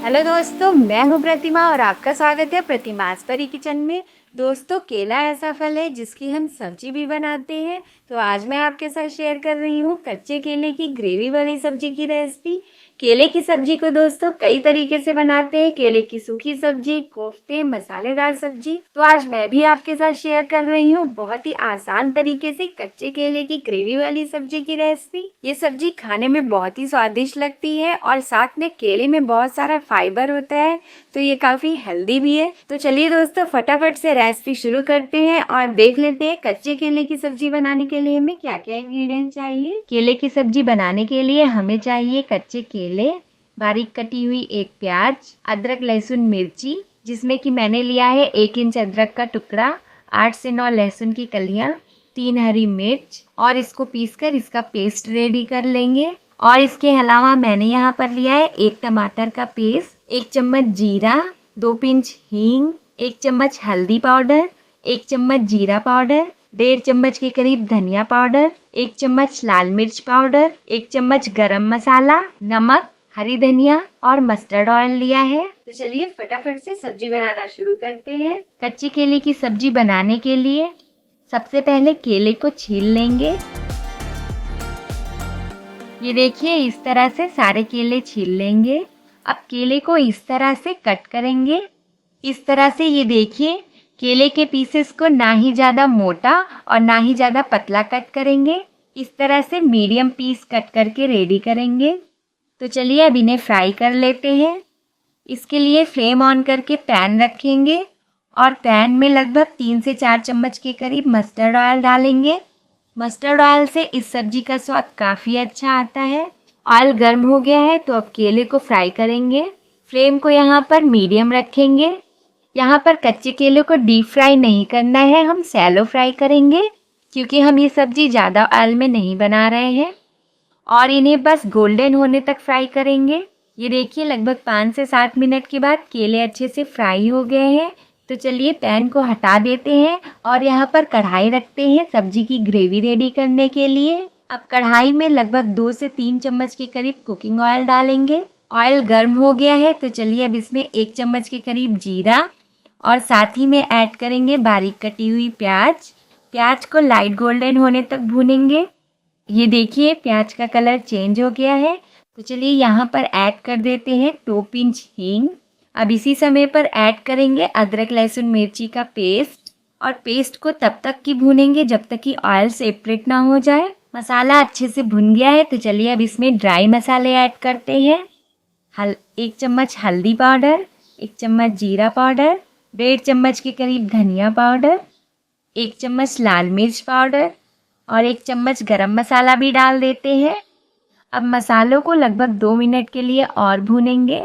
Hello दोस्तों, मैं हूँ प्रतिमा और आपका स्वागत है प्रतिमास परी किचन में। दोस्तों, केला ऐसा फल है जिसकी हम सब्जी भी बनाते हैं, तो आज मैं आपके साथ शेयर कर रही हूँ कच्चे केले की ग्रेवी वाली सब्जी की रेसिपी। केले की सब्जी को दोस्तों कई तरीके से बनाते हैं, केले की सूखी सब्जी, कोफ्ते, मसालेदार सब्जी। तो आज मैं भी आपके साथ शेयर कर रही हूँ बहुत ही आसान तरीके से कच्चे केले की ग्रेवी वाली सब्जी की रेसिपी। ये सब्जी खाने में बहुत ही स्वादिष्ट लगती है और साथ में केले में बहुत सारा फाइबर होता है, तो ये काफी हेल्दी भी है। तो चलिए दोस्तों फटाफट से रेसिपी शुरू करते हैं और देख लेते हैं कच्चे केले की सब्जी बनाने के लिए हमें क्या क्या इंग्रेडिएंट चाहिए। केले की सब्जी बनाने के लिए हमें चाहिए कच्चे केले, बारीक कटी हुई एक प्याज, अदरक लहसुन मिर्ची जिसमें कि मैंने लिया है 1 इंच अदरक का टुकड़ा, 8 से 9 लहसुन की कलियां, 3 हरी मिर्च, और इसको पीसकर इसका पेस्ट रेडी कर लेंगे। और इसके अलावा मैंने यहाँ पर लिया है 1 टमाटर का पेस्ट, 1 चम्मच जीरा, 2 पिंच हींग, 1 चम्मच हल्दी पाउडर, 1 चम्मच जीरा पाउडर, 1.5 चम्मच के करीब धनिया पाउडर, 1 चम्मच लाल मिर्च पाउडर, 1 चम्मच गरम मसाला, नमक, हरी धनिया और मस्टर्ड ऑयल लिया है। तो चलिए फटाफट से सब्जी बनाना शुरू करते हैं। कच्ची केले की सब्जी बनाने के लिए सबसे पहले केले को छील लेंगे। ये देखिए इस तरह से सारे केले छील लेंगे। अब केले को इस तरह से कट करेंगे। इस तरह से ये देखिए केले के पीसेस को ना ही ज़्यादा मोटा और ना ही ज़्यादा पतला कट करेंगे। इस तरह से मीडियम पीस कट करके रेडी करेंगे। तो चलिए अब इन्हें फ्राई कर लेते हैं। इसके लिए फ्लेम ऑन करके पैन रखेंगे और पैन में लगभग 3 से 4 चम्मच के करीब मस्टर्ड ऑयल डालेंगे। मस्टर्ड ऑयल से इस सब्जी का स्वाद काफ़ी अच्छा आता है। ऑयल गर्म हो गया है तो अब केले को फ्राई करेंगे। फ्लेम को यहाँ पर मीडियम रखेंगे। यहाँ पर कच्चे केले को डीप फ्राई नहीं करना है, हम सैलो फ्राई करेंगे क्योंकि हम ये सब्जी ज़्यादा ऑयल में नहीं बना रहे हैं। और इन्हें बस गोल्डन होने तक फ्राई करेंगे। ये देखिए लगभग 5 से 7 मिनट के बाद केले अच्छे से फ्राई हो गए हैं। तो चलिए पैन को हटा देते हैं और यहाँ पर कढ़ाई रखते हैं सब्जी की ग्रेवी रेडी करने के लिए। अब कढ़ाई में लगभग 2 से 3 चम्मच के करीब कुकिंग ऑयल डालेंगे। ऑयल गर्म हो गया है तो चलिए अब इसमें 1 चम्मच के करीब जीरा और साथ ही में ऐड करेंगे बारीक कटी हुई प्याज। प्याज को लाइट गोल्डन होने तक भूनेंगे। ये देखिए प्याज का कलर चेंज हो गया है। तो चलिए यहाँ पर ऐड कर देते हैं 2 पिंच हींग। अब इसी समय पर ऐड करेंगे अदरक लहसुन मिर्ची का पेस्ट और पेस्ट को तब तक की भूनेंगे जब तक कि ऑयल सेपरेट ना हो जाए। मसाला अच्छे से भुन गया है तो चलिए अब इसमें ड्राई मसाले ऐड करते हैं। 1 चम्मच हल्दी पाउडर, 1 चम्मच जीरा पाउडर, 1.5 चम्मच के करीब धनिया पाउडर, 1 चम्मच लाल मिर्च पाउडर और 1 चम्मच गरम मसाला भी डाल देते हैं। अब मसालों को लगभग 2 मिनट के लिए और भूनेंगे।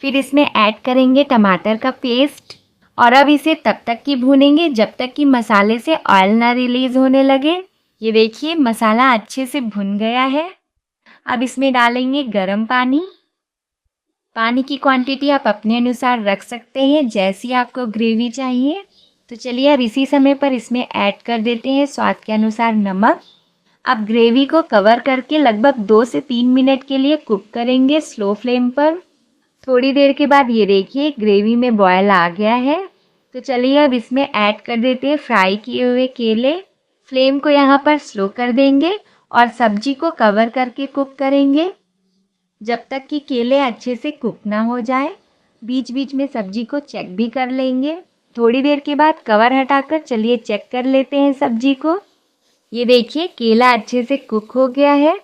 फिर इसमें ऐड करेंगे टमाटर का पेस्ट और अब इसे तब तक की भूनेंगे जब तक कि मसाले से ऑयल ना रिलीज़ होने लगे। ये देखिए मसाला अच्छे से भुन गया है। अब इसमें डालेंगे गरम पानी। पानी की क्वांटिटी आप अपने अनुसार रख सकते हैं, जैसी आपको ग्रेवी चाहिए। तो चलिए अब इसी समय पर इसमें ऐड कर देते हैं स्वाद के अनुसार नमक। अब ग्रेवी को कवर करके लगभग 2 से 3 मिनट के लिए कुक करेंगे स्लो फ्लेम पर। थोड़ी देर के बाद ये देखिए ग्रेवी में बॉयल आ गया है। तो चलिए अब इसमें ऐड कर देते हैं फ्राई किए हुए केले। फ्लेम को यहाँ पर स्लो कर देंगे और सब्जी को कवर करके कुक करेंगे जब तक कि केले अच्छे से कुक ना हो जाए। बीच बीच में सब्जी को चेक भी कर लेंगे। थोड़ी देर के बाद कवर हटाकर चलिए चेक कर लेते हैं सब्जी को। ये देखिए केला अच्छे से कुक हो गया है।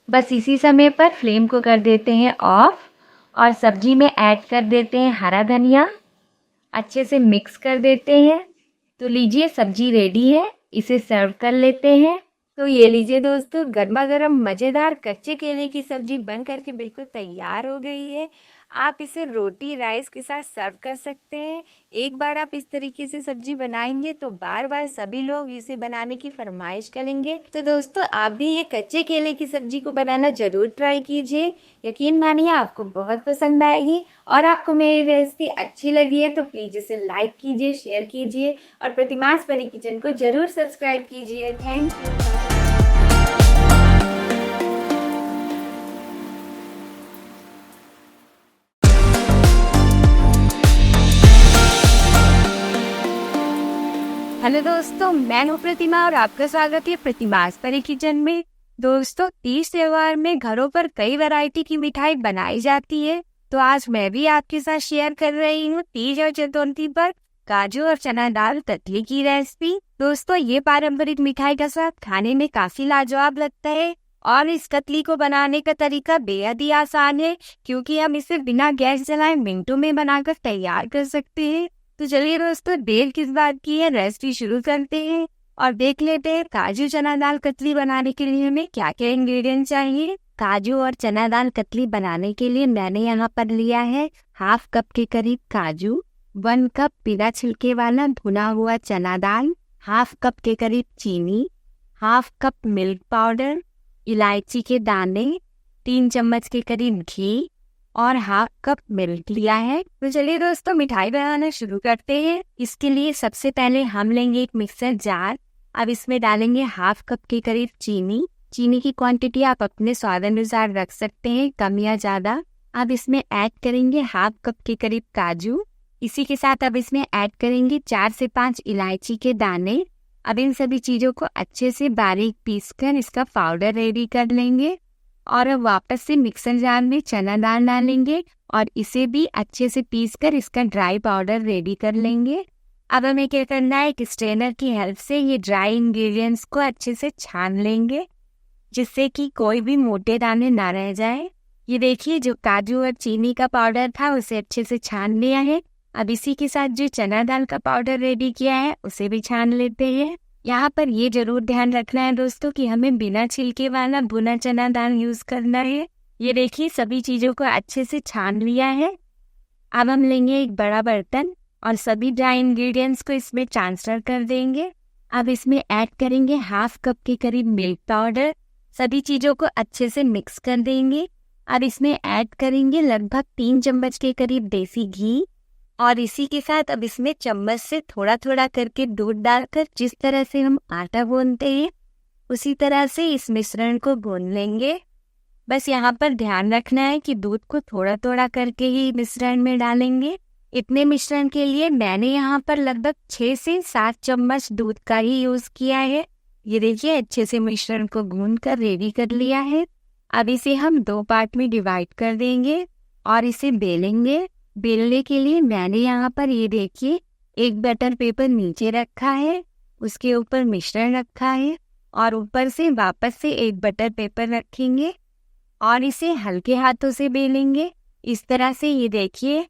बस इसी समय पर फ्लेम को कर देते हैं ऑफ और सब्जी में ऐड कर देते हैं हरा धनिया। अच्छे से मिक्स कर देते हैं। तो लीजिए सब्जी रेडी है, इसे सर्व कर लेते हैं। तो ये लीजिए दोस्तों, गर्मा गर्म मज़ेदार कच्चे केले की सब्जी बन करके बिल्कुल तैयार हो गई है। आप इसे रोटी राइस के साथ सर्व कर सकते हैं। एक बार आप इस तरीके से सब्जी बनाएंगे तो बार बार सभी लोग इसे बनाने की फरमाइश करेंगे। तो दोस्तों आप भी ये कच्चे केले की सब्जी को बनाना ज़रूर ट्राई कीजिए। यकीन मानिए आपको बहुत पसंद आएगी। और आपको मेरी रेसिपी अच्छी लगी है तो प्लीज़ इसे लाइक कीजिए, शेयर कीजिए और प्रतिमास परी किचन को ज़रूर सब्सक्राइब कीजिए। Thank you. हेलो दोस्तों, मैं हूँ प्रतिमा और आपका स्वागत है प्रतिमास परी किचन में। दोस्तों तीज त्योहार में घरों पर कई वैरायटी की मिठाई बनाई जाती है। तो आज मैं भी आपके साथ शेयर कर रही हूँ तीज और चतुर्थी पर काजू और चना दाल कतली की रेसिपी। दोस्तों ये पारंपरिक मिठाई का स्वाद खाने में काफी लाजवाब लगता है और इस कतली को बनाने का तरीका बेहद ही आसान है, क्योंकि हम इसे बिना गैस जलाए मिनटों में बनाकर तैयार कर सकते हैं। तो चलिए दोस्तों देर किस बात की है, रेसिपी शुरू करते हैं और देख लेते हैं काजू चना दाल कतली बनाने के लिए हमें क्या क्या इंग्रेडिएंट चाहिए। काजू और चना दाल कतली बनाने के लिए मैंने यहाँ पर लिया है 1/2 कप के करीब काजू, 1 कप बिना छिलके वाला भुना हुआ चना दाल, 1/2 कप के करीब चीनी, 1/2 कप मिल्क पाउडर, इलायची के दाने, 3 चम्मच के करीब घी और 1/2 कप मिल्क लिया है। तो चलिए दोस्तों मिठाई बनाना शुरू करते हैं। इसके लिए सबसे पहले हम लेंगे एक मिक्सर जार। अब इसमें डालेंगे 1/2 कप के करीब चीनी। चीनी की क्वांटिटी आप अपने स्वाद अनुसार रख सकते हैं, कम या ज़्यादा। अब इसमें ऐड करेंगे 1/2 कप के करीब काजू। इसी के साथ अब इसमें ऐड करेंगे 4 से 5 इलायची के दाने। अब इन सभी चीज़ों को अच्छे से बारीक पीसकर इसका पाउडर रेडी कर लेंगे और अब वापस से मिक्सर जार में चना दाल डालेंगे और इसे भी अच्छे से पीसकर इसका ड्राई पाउडर रेडी कर लेंगे। अब हमें क्या करना है, एक स्ट्रेनर की हेल्प से ये ड्राई इंग्रेडिएंट्स को अच्छे से छान लेंगे, जिससे कि कोई भी मोटे दाने ना रह जाए। ये देखिए जो काजू और चीनी का पाउडर था उसे अच्छे से छान लिया है। अब इसी के साथ जो चना दाल का पाउडर रेडी किया है उसे भी छान लेते हैं। यहाँ पर ये जरूर ध्यान रखना है दोस्तों कि हमें बिना छिलके वाला भुना चना दाल यूज करना है। ये देखिए सभी चीज़ों को अच्छे से छान लिया है। अब हम लेंगे एक बड़ा बर्तन और सभी ड्राई इंग्रेडिएंट्स को इसमें ट्रांसफर कर देंगे। अब इसमें ऐड करेंगे 1/2 कप के करीब मिल्क पाउडर। सभी चीज़ों को अच्छे से मिक्स कर देंगे। अब इसमें ऐड करेंगे लगभग 3 चम्मच के करीब देसी घी और इसी के साथ अब इसमें चम्मच से थोड़ा थोड़ा करके दूध डालकर जिस तरह से हम आटा गूंथते हैं उसी तरह से इस मिश्रण को गूंथ लेंगे। बस यहाँ पर ध्यान रखना है कि दूध को थोड़ा थोड़ा करके ही मिश्रण में डालेंगे। इतने मिश्रण के लिए मैंने यहाँ पर लगभग 6 से 7 चम्मच दूध का ही यूज़ किया है। ये देखिए अच्छे से मिश्रण को गूंथ कर रेडी कर लिया है। अब इसे हम 2 पार्ट में डिवाइड कर देंगे और इसे बेलेंगे। बेलने के लिए मैंने यहाँ पर ये देखिए एक बटर पेपर नीचे रखा है, उसके ऊपर मिश्रण रखा है और ऊपर से वापस से एक बटर पेपर रखेंगे और इसे हल्के हाथों से बेलेंगे। इस तरह से ये देखिए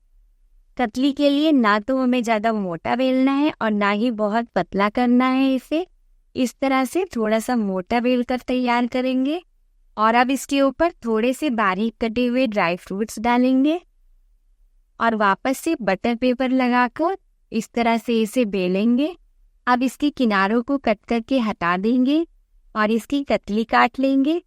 कतली के लिए ना तो हमें ज़्यादा मोटा बेलना है और ना ही बहुत पतला करना है इसे। इस तरह से थोड़ा सा मोटा बेल कर तैयार करेंगे और अब इसके ऊपर थोड़े से बारीक कटे हुए ड्राई फ्रूट्स डालेंगे और वापस से बटर पेपर लगाकर इस तरह से इसे बेलेंगे। अब इसके किनारों को कट करके हटा देंगे और इसकी कतली काट लेंगे।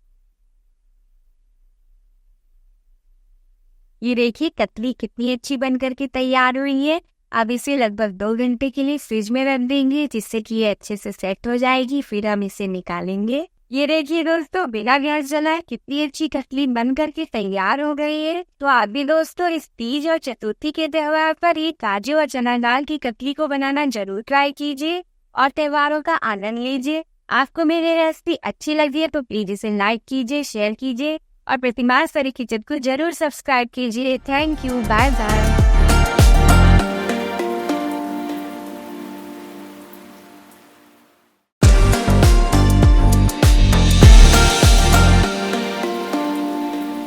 ये देखिए कतली कितनी अच्छी बन करके तैयार हुई है। अब इसे लगभग 2 घंटे के लिए फ्रिज में रख देंगे जिससे कि ये अच्छे से सेट हो जाएगी। फिर हम इसे निकालेंगे। ये देखिए दोस्तों, बिना गैस जलाए कितनी अच्छी कतली बन करके तैयार हो गई है। तो आप भी दोस्तों इस तीज और चतुर्थी के त्योहार पर ये काजू और चना दाल की कतली को बनाना जरूर ट्राई कीजिए और त्योहारों का आनंद लीजिए। आपको मेरी रेसिपी अच्छी लगी है तो प्लीज इसे लाइक कीजिए, शेयर कीजिए और प्रतिमास परी किचन को जरूर सब्सक्राइब कीजिए। Thank you, bye bye.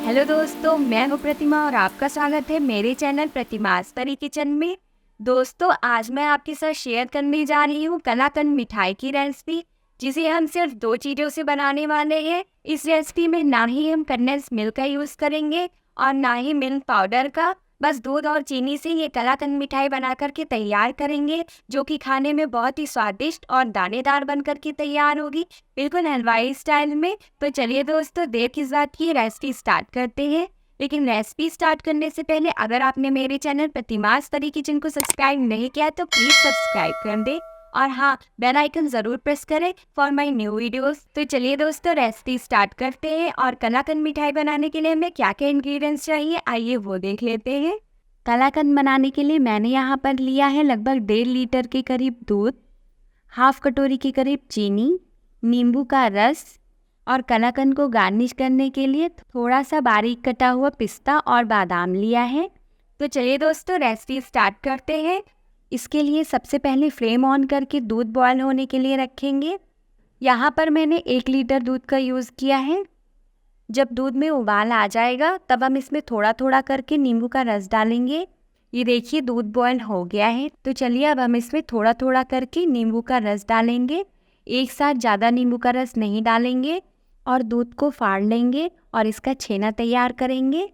Hello दोस्तों, मैं हूँ प्रतिमा और आपका स्वागत है मेरे चैनल प्रतिमास परी किचन में। दोस्तों आज मैं आपके साथ शेयर करने जा रही हूँ कलाकंद मिठाई की रेसिपी, जिसे हम सिर्फ 2 चीज़ों से बनाने वाले हैं। इस रेसिपी में ना ही हम कंडेंस मिल्क का यूज़ करेंगे और ना ही मिल्क पाउडर का, बस दूध और चीनी से ये कलाकंद मिठाई बना करके तैयार करेंगे, जो कि खाने में बहुत ही स्वादिष्ट और दानेदार बन करके तैयार होगी, बिल्कुल हलवाई स्टाइल में। तो चलिए दोस्तों, देर किस बात की, रेसिपी स्टार्ट करते हैं। लेकिन रेसिपी स्टार्ट करने से पहले अगर आपने मेरे चैनल प्रतिमास परी किचन को सब्सक्राइब नहीं किया तो प्लीज़ सब्सक्राइब कर दें और हाँ, बेल आइकन ज़रूर प्रेस करें फॉर माय न्यू वीडियोस। तो चलिए दोस्तों रेसिपी स्टार्ट करते हैं। और कलाकंद मिठाई बनाने के लिए हमें क्या क्या इंग्रेडिएंट्स चाहिए आइए वो देख लेते हैं। कलाकंद बनाने के लिए मैंने यहाँ पर लिया है लगभग 1.5 लीटर के करीब दूध, हाफ कटोरी के करीब चीनी, नींबू का रस और कलाकंद को गार्निश करने के लिए थोड़ा सा बारीक कटा हुआ पिस्ता और बादाम लिया है। तो चलिए दोस्तों रेसिपी स्टार्ट करते हैं। इसके लिए सबसे पहले फ्लेम ऑन करके दूध बॉयल होने के लिए रखेंगे। यहाँ पर मैंने 1 लीटर दूध का यूज़ किया है। जब दूध में उबाल आ जाएगा तब हम इसमें थोड़ा थोड़ा करके नींबू का रस डालेंगे। ये देखिए दूध बॉयल हो गया है। तो चलिए अब हम इसमें थोड़ा थोड़ा करके नींबू का रस डालेंगे। एक साथ ज़्यादा नींबू का रस नहीं डालेंगे और दूध को फाड़ लेंगे और इसका छेना तैयार करेंगे।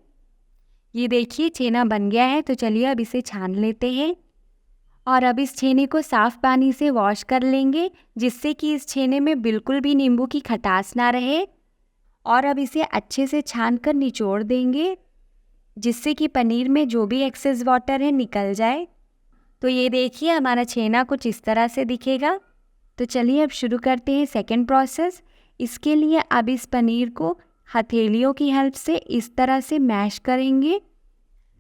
ये देखिए छेना बन गया है। तो चलिए अब इसे छान लेते हैं और अब इस छेने को साफ़ पानी से वॉश कर लेंगे, जिससे कि इस छेने में बिल्कुल भी नींबू की खटास ना रहे। और अब इसे अच्छे से छान कर निचोड़ देंगे, जिससे कि पनीर में जो भी एक्सेस वाटर है निकल जाए। तो ये देखिए हमारा छेना कुछ इस तरह से दिखेगा। तो चलिए अब शुरू करते हैं सेकंड प्रोसेस। इसके लिए अब इस पनीर को हथेलियों की हेल्प से इस तरह से मैश करेंगे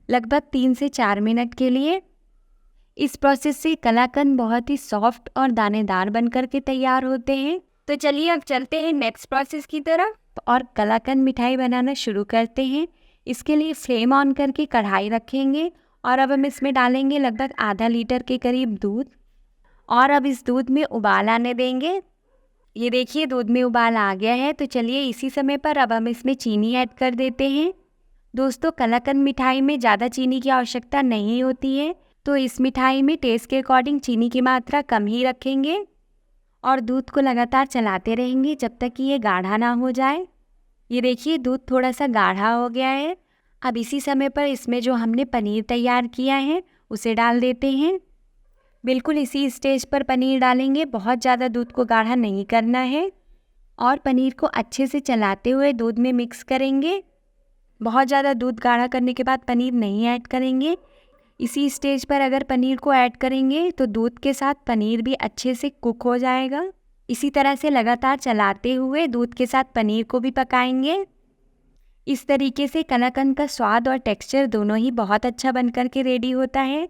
लगभग 3 से 4 मिनट के लिए। इस प्रोसेस से कलाकंद बहुत ही सॉफ्ट और दानेदार बनकर के तैयार होते हैं। तो चलिए अब चलते हैं नेक्स्ट प्रोसेस की तरफ और कलाकंद मिठाई बनाना शुरू करते हैं। इसके लिए फ्लेम ऑन करके कढ़ाई रखेंगे और अब हम इसमें डालेंगे लगभग आधा लीटर के करीब दूध और अब इस दूध में उबाल आने देंगे। ये देखिए दूध में उबाल आ गया है। तो चलिए इसी समय पर अब हम इसमें चीनी ऐड कर देते हैं। दोस्तों कलाकंद मिठाई में ज़्यादा चीनी की आवश्यकता नहीं होती है, तो इस मिठाई में टेस्ट के अकॉर्डिंग चीनी की मात्रा कम ही रखेंगे और दूध को लगातार चलाते रहेंगे जब तक कि ये गाढ़ा ना हो जाए। ये देखिए दूध थोड़ा सा गाढ़ा हो गया है। अब इसी समय पर इसमें जो हमने पनीर तैयार किया है उसे डाल देते हैं। बिल्कुल इसी स्टेज पर पनीर डालेंगे, बहुत ज़्यादा दूध को गाढ़ा नहीं करना है और पनीर को अच्छे से चलाते हुए दूध में मिक्स करेंगे। बहुत ज़्यादा दूध गाढ़ा करने के बाद पनीर नहीं ऐड करेंगे। इसी स्टेज पर अगर पनीर को ऐड करेंगे तो दूध के साथ पनीर भी अच्छे से कुक हो जाएगा। इसी तरह से लगातार चलाते हुए दूध के साथ पनीर को भी पकाएंगे। इस तरीके से कलाकंद का स्वाद और टेक्सचर दोनों ही बहुत अच्छा बनकर के रेडी होता है।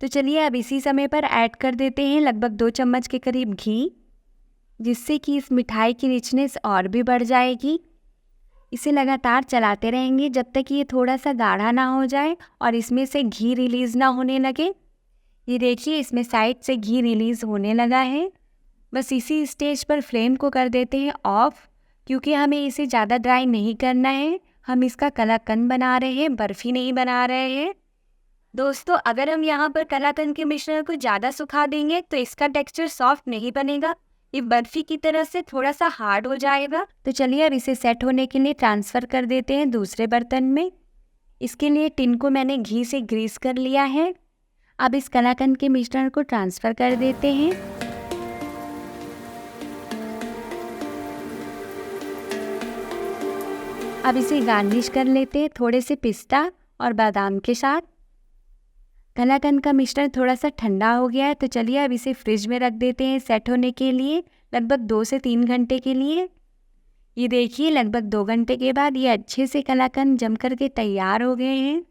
तो चलिए अब इसी समय पर ऐड कर देते हैं लगभग 2 चम्मच के करीब घी, जिससे कि इस मिठाई की रिचनेस और भी बढ़ जाएगी। इसे लगातार चलाते रहेंगे जब तक ये थोड़ा सा गाढ़ा ना हो जाए और इसमें से घी रिलीज़ ना होने लगे। ये देखिए इसमें साइड से घी रिलीज़ होने लगा है। बस इसी स्टेज पर फ्लेम को कर देते हैं ऑफ, क्योंकि हमें इसे ज़्यादा ड्राई नहीं करना है। हम इसका कलाकंद बना रहे हैं, बर्फ़ी नहीं बना रहे हैं। दोस्तों अगर हम यहाँ पर कलाकंद के मिश्रण को ज़्यादा सुखा देंगे तो इसका टेक्सचर सॉफ्ट नहीं बनेगा, ये बर्फी की तरह से थोड़ा सा हार्ड हो जाएगा। तो चलिए अब इसे सेट होने के लिए ट्रांसफ़र कर देते हैं दूसरे बर्तन में। इसके लिए टिन को मैंने घी से ग्रीस कर लिया है। अब इस कलाकंद के मिश्रण को ट्रांसफ़र कर देते हैं। अब इसे गार्निश कर लेते हैं थोड़े से पिस्ता और बादाम के साथ। कलाकंद का मिश्रण थोड़ा सा ठंडा हो गया है, तो चलिए अब इसे फ्रिज में रख देते हैं सेट होने के लिए लगभग 2 से 3 घंटे के लिए। ये देखिए लगभग 2 घंटे के बाद ये अच्छे से कलाकंद जम कर के तैयार हो गए हैं।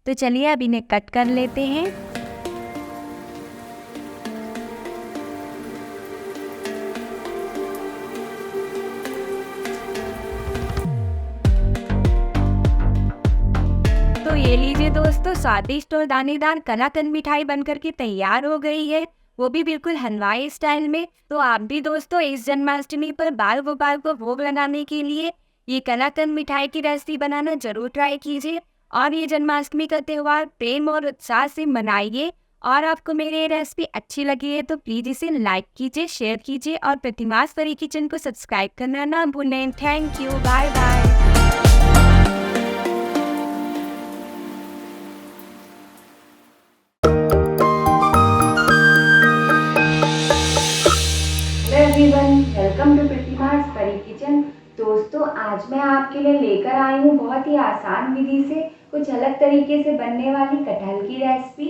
तो चलिए अब इन्हें कट कर लेते हैं। तो ये लीजिए दोस्तों, स्वादिष्ट और दानेदार कलाकंद मिठाई बनकर के तैयार हो गई है, वो भी बिल्कुल हलवाई स्टाइल में। तो आप भी दोस्तों इस जन्माष्टमी पर बाल गोपाल को भोग लगाने के लिए ये कलाकंद मिठाई की रेसिपी बनाना जरूर ट्राई कीजिए और ये जन्माष्टमी का त्यौहार प्रेम और उत्साह से मनाइए। और आपको मेरी ये रेसिपी अच्छी लगी है तो प्लीज़ इसे लाइक कीजिए, शेयर कीजिए और प्रतिमास परी किचन को सब्सक्राइब करना ना भूलें। Thank you, bye bye. Everyone, welcome to Pratima's Pari kitchen. दोस्तों आज मैं आपके लिए लेकर आई हूँ बहुत ही आसान विधि से कुछ अलग तरीके से बनने वाली कटहल की रेसिपी।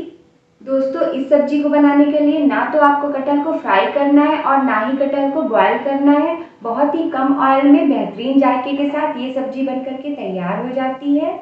दोस्तों इस सब्जी को बनाने के लिए ना तो आपको कटहल को फ्राई करना है और ना ही कटहल को बॉयल करना है। बहुत ही कम ऑयल में बेहतरीन जायके के साथ ये सब्जी बनकर के तैयार हो जाती है।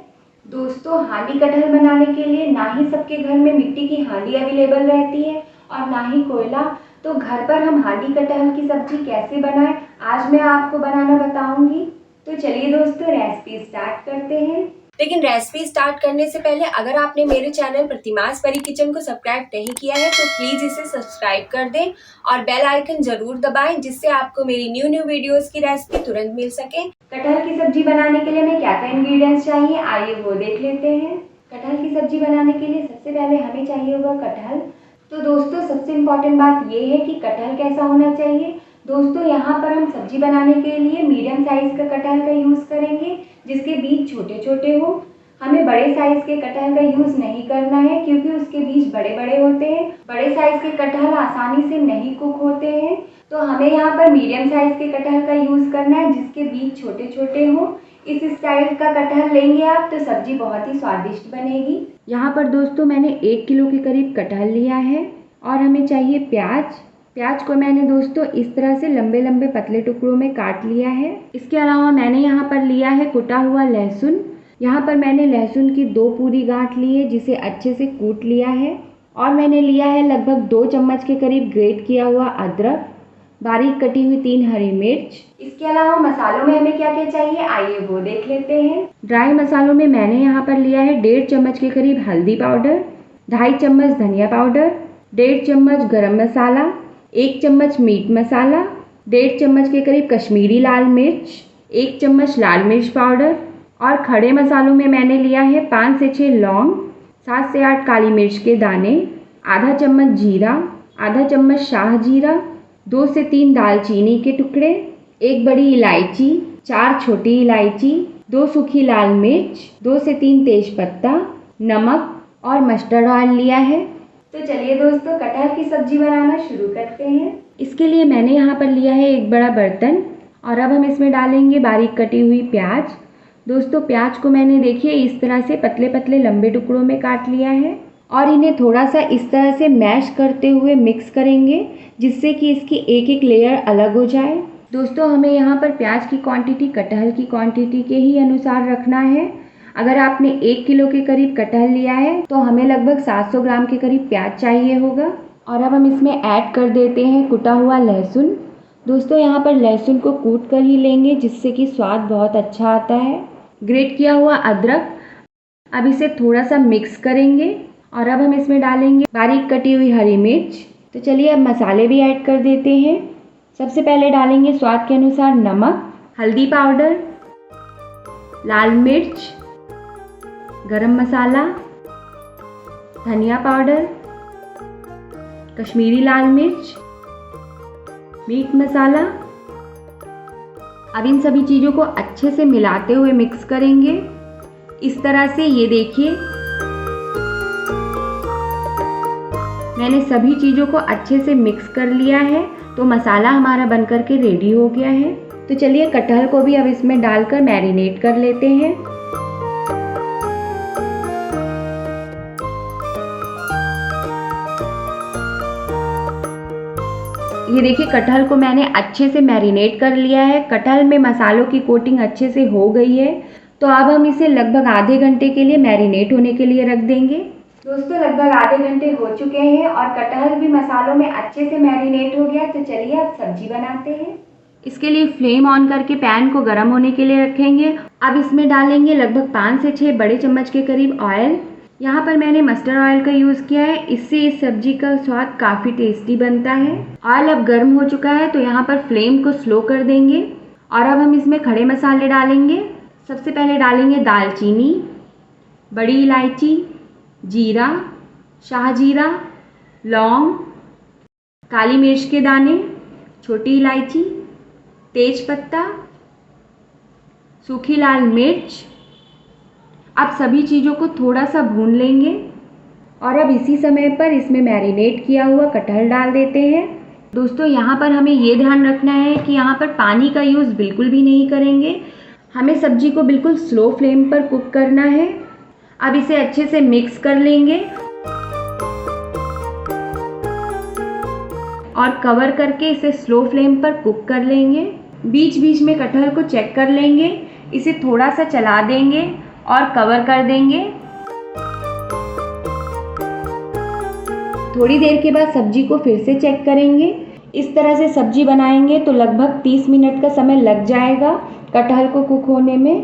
दोस्तों हांडी कटहल बनाने के लिए ना ही सबके घर में मिट्टी की हांडी अवेलेबल रहती है और ना ही कोयला। तो घर पर हम हांडी कटहल की सब्जी कैसे बनाएं आज मैं आपको बनाना बताऊंगी। तो चलिए दोस्तों रेसिपी स्टार्ट करते हैं।
लेकिन रेसिपी स्टार्ट करने से पहले अगर आपने मेरे चैनल प्रतिमास परी किचन को सब्सक्राइब नहीं किया है तो प्लीज़ इसे सब्सक्राइब कर दें और बेल आइकन जरूर दबाएं जिससे आपको मेरी न्यू वीडियोस की रेसिपी तुरंत मिल सके।
कटहल की सब्जी बनाने के लिए हमें क्या क्या इंग्रेडिएंट्स चाहिए आइए वो देख लेते हैं। कटहल की सब्जी बनाने के लिए सबसे पहले हमें चाहिए होगा कटहल। तो दोस्तों सबसे इम्पॉर्टेंट बात ये है कि कटहल कैसा होना चाहिए। दोस्तों यहाँ पर हम सब्जी बनाने के लिए मीडियम साइज़ का कटहल का यूज़ करेंगे जिसके बीज छोटे छोटे हो। हमें बड़े साइज़ के कटहल का यूज़ नहीं करना है क्योंकि उसके बीज बड़े बड़े होते हैं। बड़े साइज़ के कटहल आसानी से नहीं कुक होते हैं। तो हमें यहाँ पर मीडियम साइज़ के कटहल का यूज़ करना है जिसके बीज छोटे छोटे हों। इस स्टाइल का कटहल लेंगे आप तो सब्जी बहुत ही स्वादिष्ट बनेगी। यहाँ पर दोस्तों मैंने 1 किलो के करीब कटहल लिया है और हमें चाहिए प्याज। प्याज को मैंने दोस्तों इस तरह से लंबे लंबे पतले टुकड़ों में काट लिया है। इसके अलावा मैंने यहाँ पर लिया है कुटा हुआ लहसुन। यहाँ पर मैंने लहसुन की 2 पूरी गांठ ली है जिसे अच्छे से कूट लिया है। और मैंने लिया है लगभग 2 चम्मच के करीब ग्रेट किया हुआ अदरक, बारीक कटी हुई 3 हरी मिर्च। इसके अलावा मसालों में हमें क्या क्या चाहिए आइए वो देख लेते हैं। ड्राई मसालों में मैंने यहाँ पर लिया है 1.5 चम्मच के करीब हल्दी पाउडर, 2.5 चम्मच धनिया पाउडर, 1.5 चम्मच गरम मसाला, 1 चम्मच मीट मसाला, 1.5 चम्मच के करीब कश्मीरी लाल मिर्च, 1 चम्मच लाल मिर्च पाउडर। और खड़े मसालों में मैंने लिया है 5 से 6 लौंग, 7 से 8 काली मिर्च के दाने, आधा चम्मच जीरा, आधा चम्मच शाह जीरा, 2 से 3 दालचीनी के टुकड़े, 1 बड़ी इलायची, 4 छोटी इलायची, 2 सूखी लाल मिर्च, 2 से 3 तेजपत्ता, नमक और मस्टर्ड ऑयल लिया है। तो चलिए दोस्तों कटहल की सब्जी बनाना शुरू करते हैं। इसके लिए मैंने यहाँ पर लिया है 1 बड़ा बर्तन और अब हम इसमें डालेंगे बारीक कटी हुई प्याज। दोस्तों प्याज को मैंने देखिए इस तरह से पतले पतले लंबे टुकड़ों में काट लिया है और इन्हें थोड़ा सा इस तरह से मैश करते हुए मिक्स करेंगे जिससे कि इसकी एक एक लेयर अलग हो जाए। दोस्तों हमें यहाँ पर प्याज की क्वांटिटी कटहल की क्वांटिटी के ही अनुसार रखना है। अगर आपने 1 किलो के करीब कटहल लिया है तो हमें लगभग 700 ग्राम के करीब प्याज चाहिए होगा। और अब हम इसमें ऐड कर देते हैं कुटा हुआ लहसुन। दोस्तों यहाँ पर लहसुन को कूट कर ही लेंगे जिससे कि स्वाद बहुत अच्छा आता है। ग्रेट किया हुआ अदरक, अब इसे थोड़ा सा मिक्स करेंगे और अब हम इसमें डालेंगे बारीक कटी हुई हरी मिर्च। तो चलिए अब मसाले भी ऐड कर देते हैं। सबसे पहले डालेंगे स्वाद के अनुसार नमक, हल्दी पाउडर, लाल मिर्च, गरम मसाला, धनिया पाउडर, कश्मीरी लाल मिर्च, मीट मसाला। अब इन सभी चीज़ों को अच्छे से मिलाते हुए मिक्स करेंगे। इस तरह से ये देखिए मैंने सभी चीज़ों को अच्छे से मिक्स कर लिया है, तो मसाला हमारा बनकर के रेडी हो गया है। तो चलिए कटहल को भी अब इसमें डालकर मैरिनेट कर लेते हैं। ये देखिए कटहल को मैंने अच्छे से मैरिनेट कर लिया है। कटहल में मसालों की कोटिंग अच्छे से हो गई है। तो अब हम इसे लगभग आधे घंटे के लिए मैरिनेट होने के लिए रख देंगे। दोस्तों लगभग आधे घंटे हो चुके हैं और कटहल भी मसालों में अच्छे से मैरिनेट हो गया। तो चलिए अब सब्जी बनाते हैं। इसके लिए फ्लेम ऑन करके पैन को गर्म होने के लिए रखेंगे। अब इसमें डालेंगे लगभग 5 से 6 बड़े चम्मच के करीब ऑयल। यहाँ पर मैंने मस्टर्ड ऑयल का यूज़ किया है, इससे इस सब्जी का स्वाद काफ़ी टेस्टी बनता है। ऑयल अब गर्म हो चुका है, तो यहाँ पर फ्लेम को स्लो कर देंगे और अब हम इसमें खड़े मसाले डालेंगे। सबसे पहले डालेंगे दालचीनी, बड़ी इलायची, जीरा, शाहजीरा, लौंग, काली मिर्च के दाने, छोटी इलायची, तेज पत्ता, सूखी लाल मिर्च। अब सभी चीज़ों को थोड़ा सा भून लेंगे और अब इसी समय पर इसमें मैरिनेट किया हुआ कटहल डाल देते हैं। दोस्तों यहाँ पर हमें ये ध्यान रखना है कि यहाँ पर पानी का यूज़ बिल्कुल भी नहीं करेंगे। हमें सब्जी को बिल्कुल स्लो फ्लेम पर कुक करना है। अब इसे अच्छे से मिक्स कर लेंगे और कवर करके इसे स्लो फ्लेम पर कुक कर लेंगे। बीच बीच में कटहल को चेक कर लेंगे, इसे थोड़ा सा चला देंगे और कवर कर देंगे। थोड़ी देर के बाद सब्जी को फिर से चेक करेंगे। इस तरह से सब्जी बनाएंगे तो लगभग 30 मिनट का समय लग जाएगा कटहल को कुक होने में।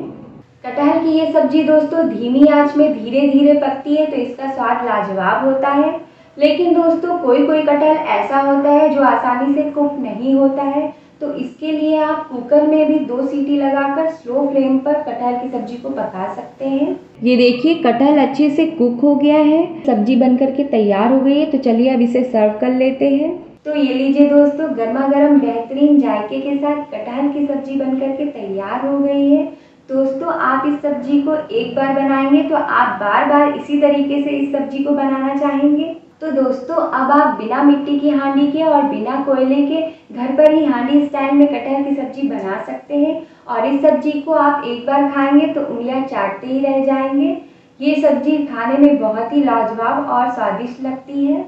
कटहल की ये सब्जी दोस्तों धीमी आंच में धीरे धीरे पकती है, तो इसका स्वाद लाजवाब होता है। लेकिन दोस्तों कोई कोई कटहल ऐसा होता है जो आसानी से कुक नहीं होता है, तो इसके लिए आप कुकर में भी 2 सीटी लगाकर स्लो फ्लेम पर कटहल की सब्जी को पका सकते हैं। ये देखिए कटहल अच्छे से कुक हो गया है, सब्जी बनकर के तैयार हो गई है। तो चलिए अब इसे सर्व कर लेते हैं। तो ये लीजिए दोस्तों गर्मा गर्म बेहतरीन जायके के साथ कटहल की सब्जी बनकर के तैयार हो गई है। दोस्तों आप इस सब्जी को एक बार बनाएंगे तो आप बार बार इसी तरीके से इस सब्जी को बनाना चाहेंगे। तो दोस्तों अब आप बिना मिट्टी की हांडी के और बिना कोयले के घर पर ही हांडी स्टाइल में कटहल की सब्जी बना सकते हैं और इस सब्जी को आप एक बार खाएंगे तो उंगलियां चाटते ही रह जाएंगे। ये सब्जी खाने में बहुत ही लाजवाब और स्वादिष्ट लगती है।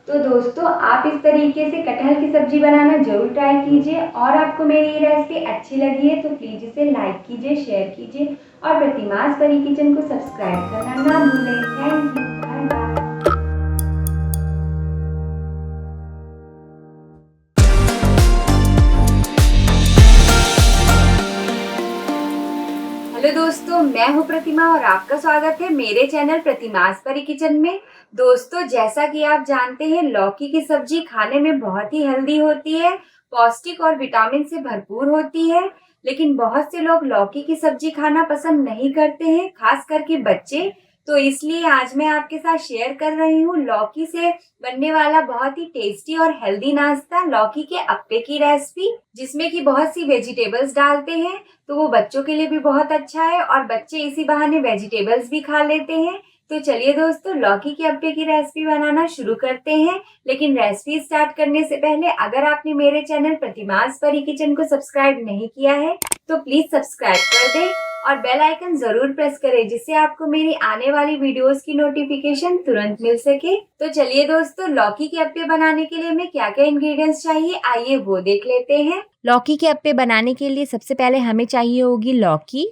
तो दोस्तों आप इस तरीके से कटहल की सब्जी बनाना जरूर ट्राई कीजिए और आपको मेरी ये रेसिपी अच्छी लगी है तो प्लीज़ इसे लाइक कीजिए, शेयर कीजिए और प्रतिमास परी किचन को सब्सक्राइब करना ना भूलें। Thank you, bye bye.
Hello दोस्तों, मैं हूं प्रतिमा और आपका स्वागत है मेरे चैनल प्रतिमास परी किचन में। दोस्तों जैसा कि आप जानते हैं लौकी की सब्जी खाने में बहुत ही हेल्दी होती है, पौष्टिक और विटामिन से भरपूर होती है। लेकिन बहुत से लोग लौकी की सब्जी खाना पसंद नहीं करते हैं, खास करके बच्चे। तो इसलिए आज मैं आपके साथ शेयर कर रही हूँ लौकी से बनने वाला बहुत ही टेस्टी और हेल्दी नाश्ता, लौकी के अप्पे की रेसिपी, जिसमें कि बहुत सी वेजिटेबल्स डालते हैं। तो वो बच्चों के लिए भी बहुत अच्छा है और बच्चे इसी बहाने वेजिटेबल्स भी खा लेते हैं। तो चलिए दोस्तों लौकी के अप्पे की रेसिपी बनाना शुरू करते हैं। लेकिन रेसिपी स्टार्ट करने से पहले अगर आपने मेरे चैनल प्रतिमास परी किचन को सब्सक्राइब नहीं किया है तो प्लीज सब्सक्राइब कर दें और बेल आइकन जरूर प्रेस करें, जिससे आपको मेरी आने वाली वीडियोस की नोटिफिकेशन तुरंत मिल सके। तो चलिए दोस्तों लौकी के अप्पे बनाने के लिए हमें क्या क्या इंग्रेडिएंट्स चाहिए आइए वो देख लेते हैं।
लौकी के अप्पे बनाने के लिए सबसे पहले हमें चाहिए होगी लौकी।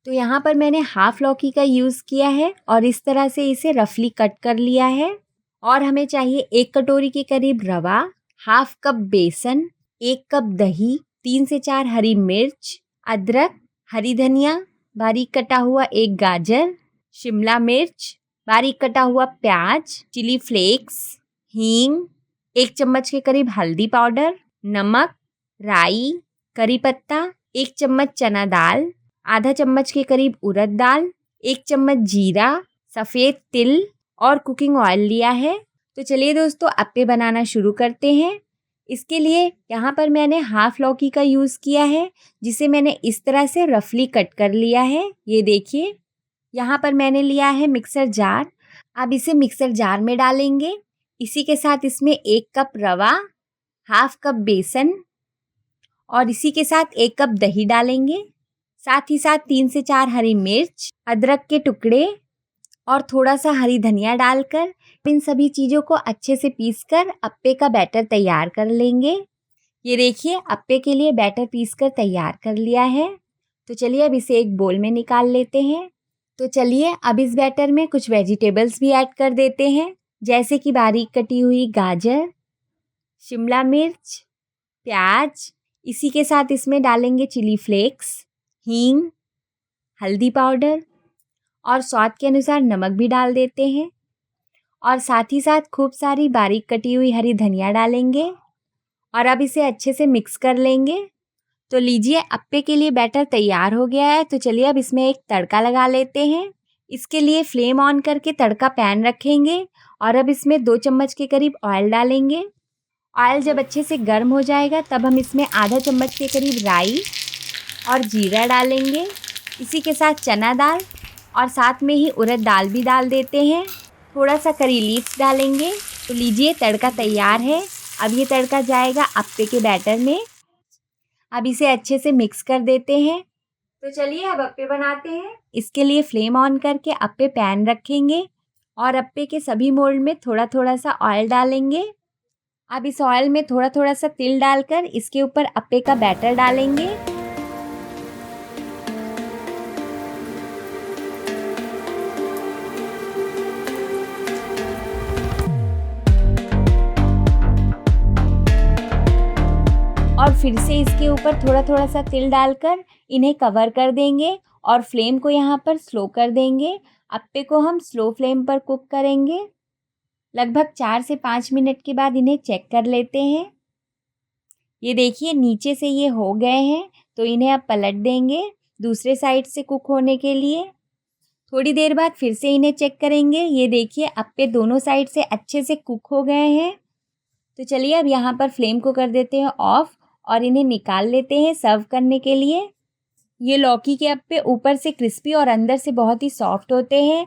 तो यहाँ पर मैंने हाफ लौकी का यूज़ किया है और इस तरह से इसे रफली कट कर लिया है। और हमें चाहिए 1 कटोरी के करीब रवा, हाफ कप बेसन, 1 कप दही, 3 से 4 हरी मिर्च, अदरक, हरी धनिया, बारीक कटा हुआ 1 गाजर, शिमला मिर्च, बारीक कटा हुआ प्याज, चिली फ्लेक्स, हींग, 1 चम्मच के करीब हल्दी पाउडर, नमक, राई, करी पत्ता, 1 चम्मच चना दाल, आधा चम्मच के करीब उड़द दाल, 1 चम्मच जीरा, सफ़ेद तिल और कुकिंग ऑयल लिया है। तो चलिए दोस्तों अप्पे बनाना शुरू करते हैं। इसके लिए यहाँ पर मैंने हाफ लौकी का यूज़ किया है, जिसे मैंने इस तरह से रफली कट कर लिया है। ये देखिए, यहाँ पर मैंने लिया है मिक्सर जार। अब इसे मिक्सर जार में डालेंगे। इसी के साथ इसमें 1 कप रवा, हाफ कप बेसन और इसी के साथ 1 कप दही डालेंगे। साथ ही साथ 3 से 4 हरी मिर्च, अदरक के टुकड़े और थोड़ा सा हरी धनिया डालकर इन सभी चीज़ों को अच्छे से पीसकर अप्पे का बैटर तैयार कर लेंगे। ये देखिए, अप्पे के लिए बैटर पीसकर तैयार कर लिया है। तो चलिए अब इसे एक बोल में निकाल लेते हैं। तो चलिए अब इस बैटर में कुछ वेजिटेबल्स भी ऐड कर देते हैं, जैसे कि बारीक कटी हुई गाजर, शिमला मिर्च, प्याज। इसी के साथ इसमें डालेंगे चिली फ्लेक्स, हींग, हल्दी पाउडर और स्वाद के अनुसार नमक भी डाल देते हैं। और साथ ही साथ खूब सारी बारीक कटी हुई हरी धनिया डालेंगे और अब इसे अच्छे से मिक्स कर लेंगे। तो लीजिए, अप्पे के लिए बैटर तैयार हो गया है। तो चलिए अब इसमें एक तड़का लगा लेते हैं। इसके लिए फ्लेम ऑन करके तड़का पैन रखेंगे और अब इसमें 2 चम्मच के करीब ऑयल डालेंगे। ऑयल जब अच्छे से गर्म हो जाएगा तब हम इसमें आधा चम्मच के करीब राई और जीरा डालेंगे। इसी के साथ चना दाल और साथ में ही उड़द दाल भी डाल देते हैं। थोड़ा सा करी लीव्स डालेंगे। तो लीजिए, तड़का तैयार है। अब ये तड़का जाएगा अप्पे के बैटर में। अब इसे अच्छे से मिक्स कर देते हैं। तो चलिए अब अप्पे बनाते हैं। इसके लिए फ्लेम ऑन करके अप्पे पैन रखेंगे और अप्पे के सभी मोल्ड में थोड़ा थोड़ा सा ऑयल डालेंगे। अब इस ऑयल में थोड़ा थोड़ा सा तिल डालकर इसके ऊपर अप्पे का बैटर डालेंगे। और फिर से इसके ऊपर थोड़ा थोड़ा सा तिल डालकर इन्हें कवर कर देंगे और फ्लेम को यहाँ पर स्लो कर देंगे। अप्पे को हम स्लो फ्लेम पर कुक करेंगे। लगभग 4 से 5 मिनट के बाद इन्हें चेक कर लेते हैं। ये देखिए, नीचे से ये हो गए हैं। तो इन्हें अब पलट देंगे दूसरे साइड से कुक होने के लिए। थोड़ी देर बाद फिर से इन्हें चेक करेंगे। ये देखिए, अप्पे दोनों साइड से अच्छे से कुक हो गए हैं। तो चलिए अब यहाँ पर फ्लेम को कर देते हैं ऑफ और इन्हें निकाल लेते हैं सर्व करने के लिए। ये लौकी के अप्पे ऊपर से क्रिस्पी और अंदर से बहुत ही सॉफ्ट होते हैं।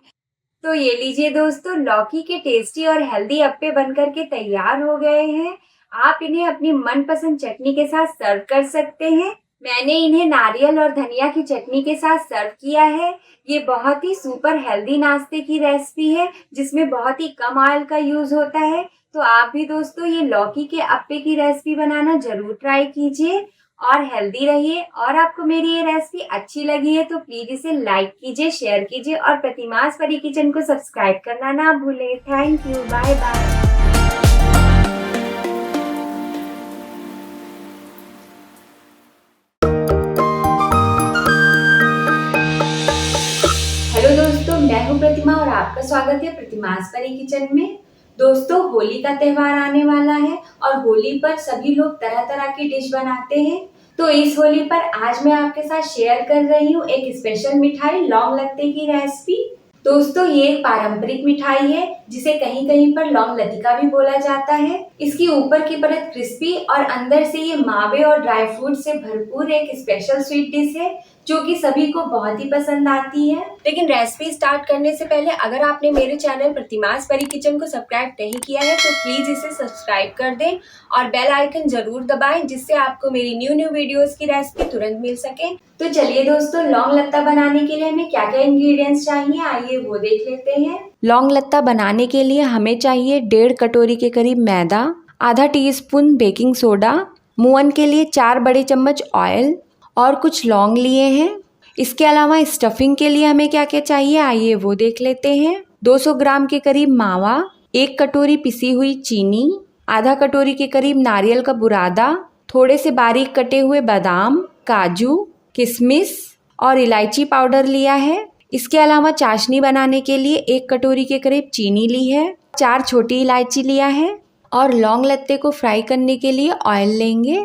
तो ये लीजिए दोस्तों, लौकी के टेस्टी और हेल्दी अप्पे बनकर के तैयार हो गए हैं। आप इन्हें अपनी मनपसंद चटनी के साथ सर्व कर सकते हैं। मैंने इन्हें नारियल और धनिया की चटनी के साथ सर्व किया है। ये बहुत ही सुपर हेल्दी नाश्ते की रेसिपी है, जिसमें बहुत ही कम ऑयल का यूज होता है। तो आप भी दोस्तों ये लौकी के अप्पे की रेसिपी बनाना जरूर ट्राई कीजिए और हेल्दी रहिए। और आपको मेरी ये रेसिपी अच्छी लगी है तो प्लीज इसे लाइक कीजिए, शेयर कीजिए और प्रतिमास परी किचन को सब्सक्राइब करना ना भूलें। Thank you, bye bye. Hello दोस्तों, मैं हूं प्रतिमा और आपका स्वागत है प्रतिमास परी किचन में। दोस्तों, होली का त्यौहार आने वाला है और होली पर सभी लोग तरह तरह की डिश बनाते हैं। तो इस होली पर आज मैं आपके साथ शेयर कर रही हूँ एक स्पेशल मिठाई लौंग लत्ते की रेसिपी। दोस्तों, ये एक पारंपरिक मिठाई है जिसे कहीं कहीं पर लौंग लतिका भी बोला जाता है। इसकी ऊपर की परत क्रिस्पी और अंदर से ये मावे और ड्राई फ्रूट से भरपूर एक स्पेशल स्वीट डिश है जो कि सभी को बहुत ही पसंद आती है। लेकिन रेसिपी स्टार्ट करने से पहले अगर आपने मेरे चैनल प्रतिमास परी किचन को सब्सक्राइब नहीं किया है तो प्लीज इसे सब्सक्राइब कर दें और बेल आइकन जरूर दबाएं, जिससे आपको मेरी न्यू वीडियोस की रेसिपी तुरंत मिल सके। तो चलिए दोस्तों, लौंग लत्ता बनाने के लिए हमें क्या क्या इंग्रेडिएंट्स चाहिए आइए वो देख लेते हैं। लौंग लत्ता बनाने के लिए हमें चाहिए 1.5 कटोरी के करीब मैदा, आधा टीस्पून बेकिंग सोडा, मुअन के लिए 4 बड़े चम्मच ऑयल और कुछ लौंग लिए हैं। इसके अलावा स्टफिंग के लिए हमें क्या क्या चाहिए आइए वो देख लेते हैं। 200 ग्राम के करीब मावा, 1 कटोरी पिसी हुई चीनी, आधा कटोरी के करीब नारियल का बुरादा, थोड़े से बारीक कटे हुए बादाम, काजू, किशमिश और इलायची पाउडर लिया है। इसके अलावा चाशनी बनाने के लिए 1 कटोरी के करीब चीनी ली है, 4 छोटी इलायची लिया है और लौंग लत्ते को फ्राई करने के लिए ऑयल लेंगे।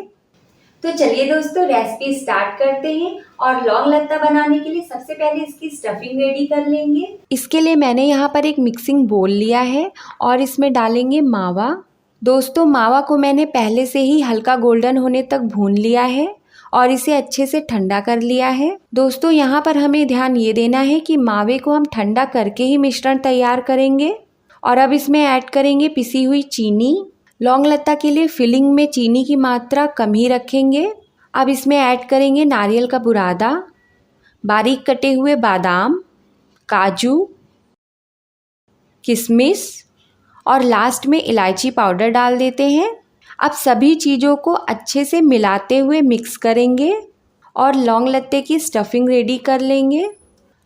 तो चलिए दोस्तों, रेसिपी स्टार्ट करते हैं और लौंग लत्ता बनाने के लिए सबसे पहले इसकी स्टफिंग रेडी कर लेंगे। इसके लिए मैंने यहाँ पर एक मिक्सिंग बोल लिया है और इसमें डालेंगे मावा, दोस्तों मावा को मैंने पहले से ही हल्का गोल्डन होने तक भून लिया है और इसे अच्छे से ठंडा कर लिया है। दोस्तों यहाँ पर हमें ध्यान ये देना है कि मावे को हम ठंडा करके ही मिश्रण तैयार करेंगे। और अब इसमें ऐड करेंगे पिसी हुई चीनी। लौंग लत्ता के लिए फिलिंग में चीनी की मात्रा कम ही रखेंगे। अब इसमें ऐड करेंगे नारियल का बुरादा, बारीक कटे हुए बादाम, काजू, किशमिश और लास्ट में इलायची पाउडर डाल देते हैं। अब सभी चीज़ों को अच्छे से मिलाते हुए मिक्स करेंगे और लौंग लत्ते की स्टफिंग रेडी कर लेंगे।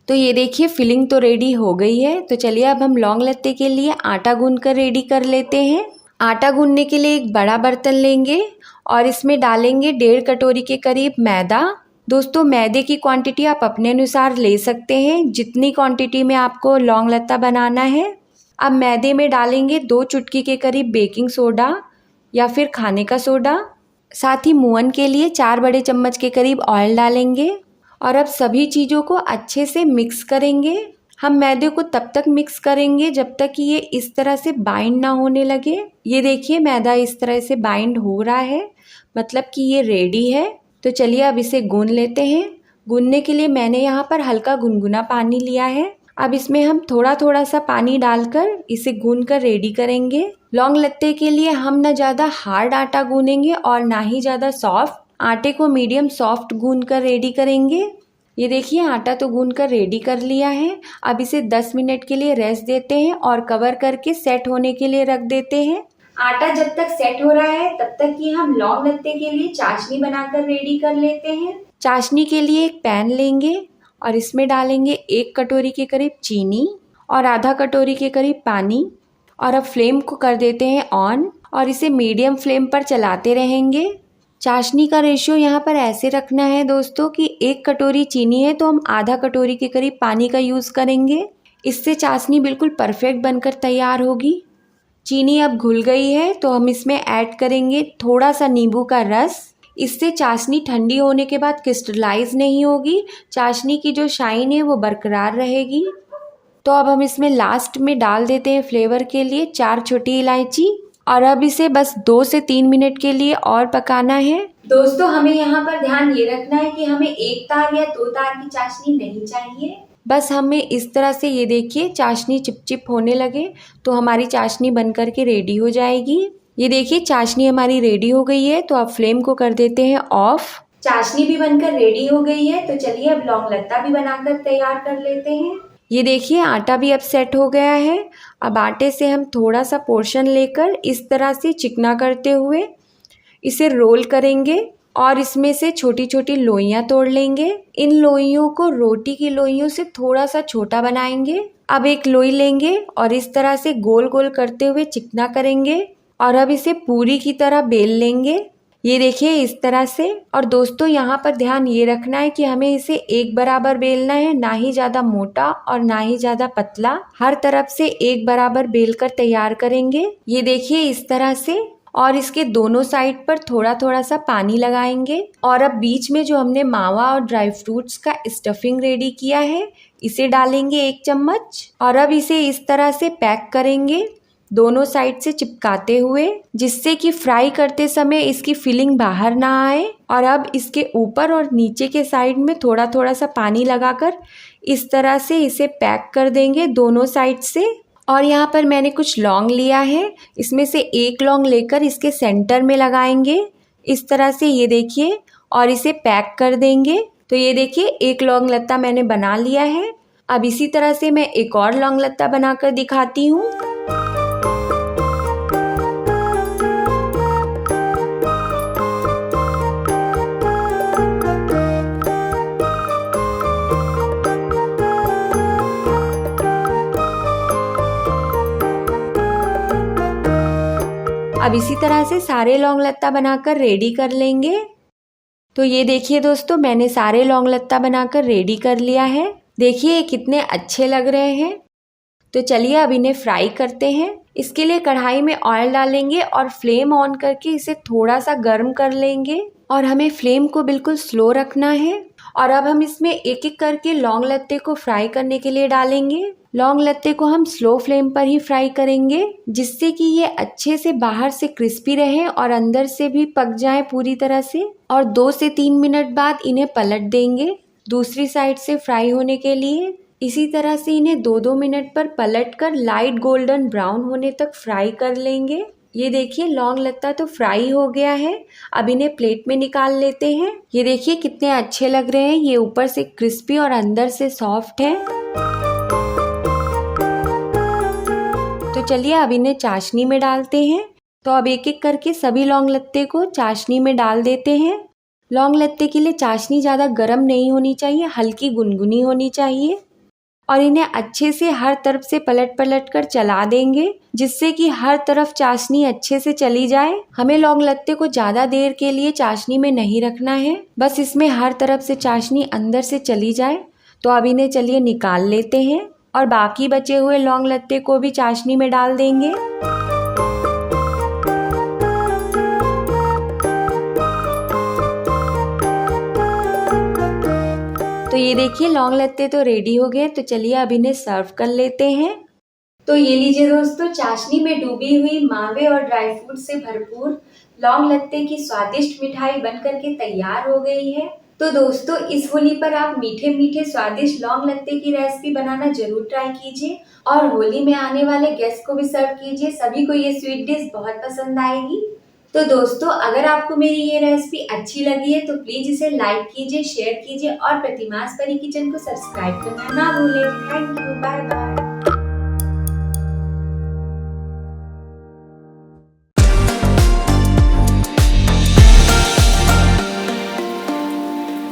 तो ये देखिए फिलिंग तो रेडी हो गई है। तो चलिए अब हम लौंग लत्ते के लिए आटा गूंद कर रेडी कर लेते हैं। आटा गूंदने के लिए एक बड़ा बर्तन लेंगे और इसमें डालेंगे 1.5 कटोरी के करीब मैदा। दोस्तों मैदे की क्वांटिटी आप अपने अनुसार ले सकते हैं, जितनी क्वांटिटी में आपको लौंग लत्ता बनाना है। अब मैदे में डालेंगे 2 चुटकी के करीब बेकिंग सोडा या फिर खाने का सोडा। साथ ही मुअन के लिए 4 बड़े चम्मच के करीब ऑयल डालेंगे और अब सभी चीज़ों को अच्छे से मिक्स करेंगे। हम मैदे को तब तक मिक्स करेंगे जब तक कि ये इस तरह से बाइंड ना होने लगे। ये देखिए मैदा इस तरह से बाइंड हो रहा है, मतलब कि ये रेडी है। तो चलिए अब इसे गूंद लेते हैं। गूंदने के लिए मैंने यहाँ पर हल्का गुनगुना पानी लिया है। अब इसमें हम थोड़ा थोड़ा सा पानी डालकर इसे गूंद कर रेडी करेंगे। लौंग लत्ते के लिए हम ना ज़्यादा हार्ड आटा गूंदेंगे और ना ही ज़्यादा सॉफ्ट। आटे को मीडियम सॉफ्ट गूंद कर रेडी करेंगे। ये देखिए आटा तो गूंद कर रेडी कर लिया है। अब इसे 10 मिनट के लिए रेस्ट देते हैं और कवर करके सेट होने के लिए रख देते हैं। आटा जब तक सेट हो रहा है तब तक कि हम लौंग लत्ते के लिए चाशनी बनाकर रेडी कर लेते हैं। चाशनी के लिए एक पैन लेंगे और इसमें डालेंगे 1 कटोरी के करीब चीनी और आधा कटोरी के करीब पानी। और अब फ्लेम को कर देते हैं ऑन और इसे मीडियम फ्लेम पर चलाते रहेंगे। चाशनी का रेशियो यहाँ पर ऐसे रखना है दोस्तों कि 1 कटोरी चीनी है तो हम आधा कटोरी के करीब पानी का यूज़ करेंगे। इससे चाशनी बिल्कुल परफेक्ट बनकर तैयार होगी। चीनी अब घुल गई है तो हम इसमें ऐड करेंगे थोड़ा सा नींबू का रस। इससे चाशनी ठंडी होने के बाद क्रिस्टलाइज नहीं होगी, चाशनी की जो शाइन है वो बरकरार रहेगी। तो अब हम इसमें लास्ट में डाल देते हैं फ्लेवर के लिए 4 छोटी इलायची और अब इसे बस 2 से 3 मिनट के लिए और पकाना है। दोस्तों हमें यहाँ पर ध्यान ये रखना है कि हमें 1 तार या 2 तार की चाशनी नहीं चाहिए। बस हमें इस तरह से ये देखिए चाशनी चिपचिप होने लगे तो हमारी चाशनी बन कर के रेडी हो जाएगी। ये देखिए चाशनी हमारी रेडी हो गई है तो अब फ्लेम को कर देते हैं ऑफ। चाशनी भी बनकर रेडी हो गई है तो चलिए अब लौंग लत्ता भी बनाकर तैयार कर लेते हैं। ये देखिए आटा भी अब सेट हो गया है। अब आटे से हम थोड़ा सा पोर्शन लेकर इस तरह से चिकना करते हुए इसे रोल करेंगे और इसमें से छोटी छोटी लोइयां तोड़ लेंगे। इन लोइयों को रोटी की लोइयों से थोड़ा सा छोटा बनाएंगे। अब एक लोई लेंगे और इस तरह से गोल गोल करते हुए चिकना करेंगे और अब इसे पूरी की तरह बेल लेंगे। ये देखिए इस तरह से। और दोस्तों यहाँ पर ध्यान ये रखना है कि हमें इसे एक बराबर बेलना है, ना ही ज़्यादा मोटा और ना ही ज़्यादा पतला। हर तरफ से एक बराबर बेल कर तैयार करेंगे। ये देखिए इस तरह से। और इसके दोनों साइड पर थोड़ा थोड़ा सा पानी लगाएंगे और अब बीच में जो हमने मावा और ड्राई फ्रूट्स का स्टफिंग रेडी किया है इसे डालेंगे 1 चम्मच और अब इसे इस तरह से पैक करेंगे दोनों साइड से चिपकाते हुए, जिससे कि फ्राई करते समय इसकी फिलिंग बाहर ना आए। और अब इसके ऊपर और नीचे के साइड में थोड़ा थोड़ा सा पानी लगाकर इस तरह से इसे पैक कर देंगे दोनों साइड से। और यहाँ पर मैंने कुछ लौंग लिया है, इसमें से 1 लौंग लेकर इसके सेंटर में लगाएंगे इस तरह से, ये देखिए, और इसे पैक कर देंगे। तो ये देखिए 1 लौंग लत्ता मैंने बना लिया है। अब इसी तरह से मैं एक और लौंग लत्ता बनाकर दिखाती हूँ। अब इसी तरह से सारे लौंग लत्ता बनाकर रेडी कर लेंगे। तो ये देखिए दोस्तों मैंने सारे लौंग लत्ता बनाकर रेडी कर लिया है। देखिए कितने अच्छे लग रहे हैं। तो चलिए अब इन्हें फ्राई करते हैं। इसके लिए कढ़ाई में ऑयल डालेंगे और फ्लेम ऑन करके इसे थोड़ा सा गर्म कर लेंगे और हमें फ्लेम को बिल्कुल स्लो रखना है। और अब हम इसमें एक एक करके लौंग लत्ते को फ्राई करने के लिए डालेंगे। लौंग लत्ते को हम स्लो फ्लेम पर ही फ्राई करेंगे, जिससे कि ये अच्छे से बाहर से क्रिस्पी रहे और अंदर से भी पक जाए पूरी तरह से। और 2 से 3 मिनट बाद इन्हें पलट देंगे दूसरी साइड से फ्राई होने के लिए। इसी तरह से इन्हें 2-2 मिनट पर पलट कर लाइट गोल्डन ब्राउन होने तक फ्राई कर लेंगे। ये देखिए लौंग लत्ता तो फ्राई हो गया है। अब इन्हें प्लेट में निकाल लेते हैं। ये देखिए कितने अच्छे लग रहे हैं, ये ऊपर से क्रिस्पी और अंदर से सॉफ्ट है। तो चलिए अब इन्हें चाशनी में डालते हैं। तो अब एक एक करके सभी लौंग लत्ते को चाशनी में डाल देते हैं। लौंग लत्ते के लिए चाशनी ज़्यादा गर्म नहीं होनी चाहिए, हल्की गुनगुनी होनी चाहिए। और इन्हें अच्छे से हर तरफ से पलट पलट कर चला देंगे, जिससे कि हर तरफ चाशनी अच्छे से चली जाए। हमें लौंग लत्ते को ज़्यादा देर के लिए चाशनी में नहीं रखना है, बस इसमें हर तरफ से चाशनी अंदर से चली जाए। तो अब इन्हें चलिए निकाल लेते हैं और बाकी बचे हुए लौंग लत्ते को भी चाशनी में डाल देंगे। तो ये देखिए लौंग लत्ते तो रेडी हो गए। तो चलिए अब इन्हें सर्व कर लेते हैं। तो ये लीजिए दोस्तों, चाशनी में डूबी हुई मावे और ड्राई फ्रूट से भरपूर लौंग लत्ते की स्वादिष्ट मिठाई बनकर के तैयार हो गई है। तो दोस्तों इस होली पर आप मीठे मीठे स्वादिष्ट लौंग लत्ते की रेसिपी बनाना जरूर ट्राई कीजिए और होली में आने वाले गेस्ट को भी सर्व कीजिए। सभी को ये स्वीट डिश बहुत पसंद आएगी। तो दोस्तों अगर आपको मेरी ये रेसिपी अच्छी लगी है तो प्लीज इसे लाइक कीजिए, शेयर कीजिए और प्रतिमास परी किचन को सब्सक्राइब करना ना भूलें। Thank you, bye bye.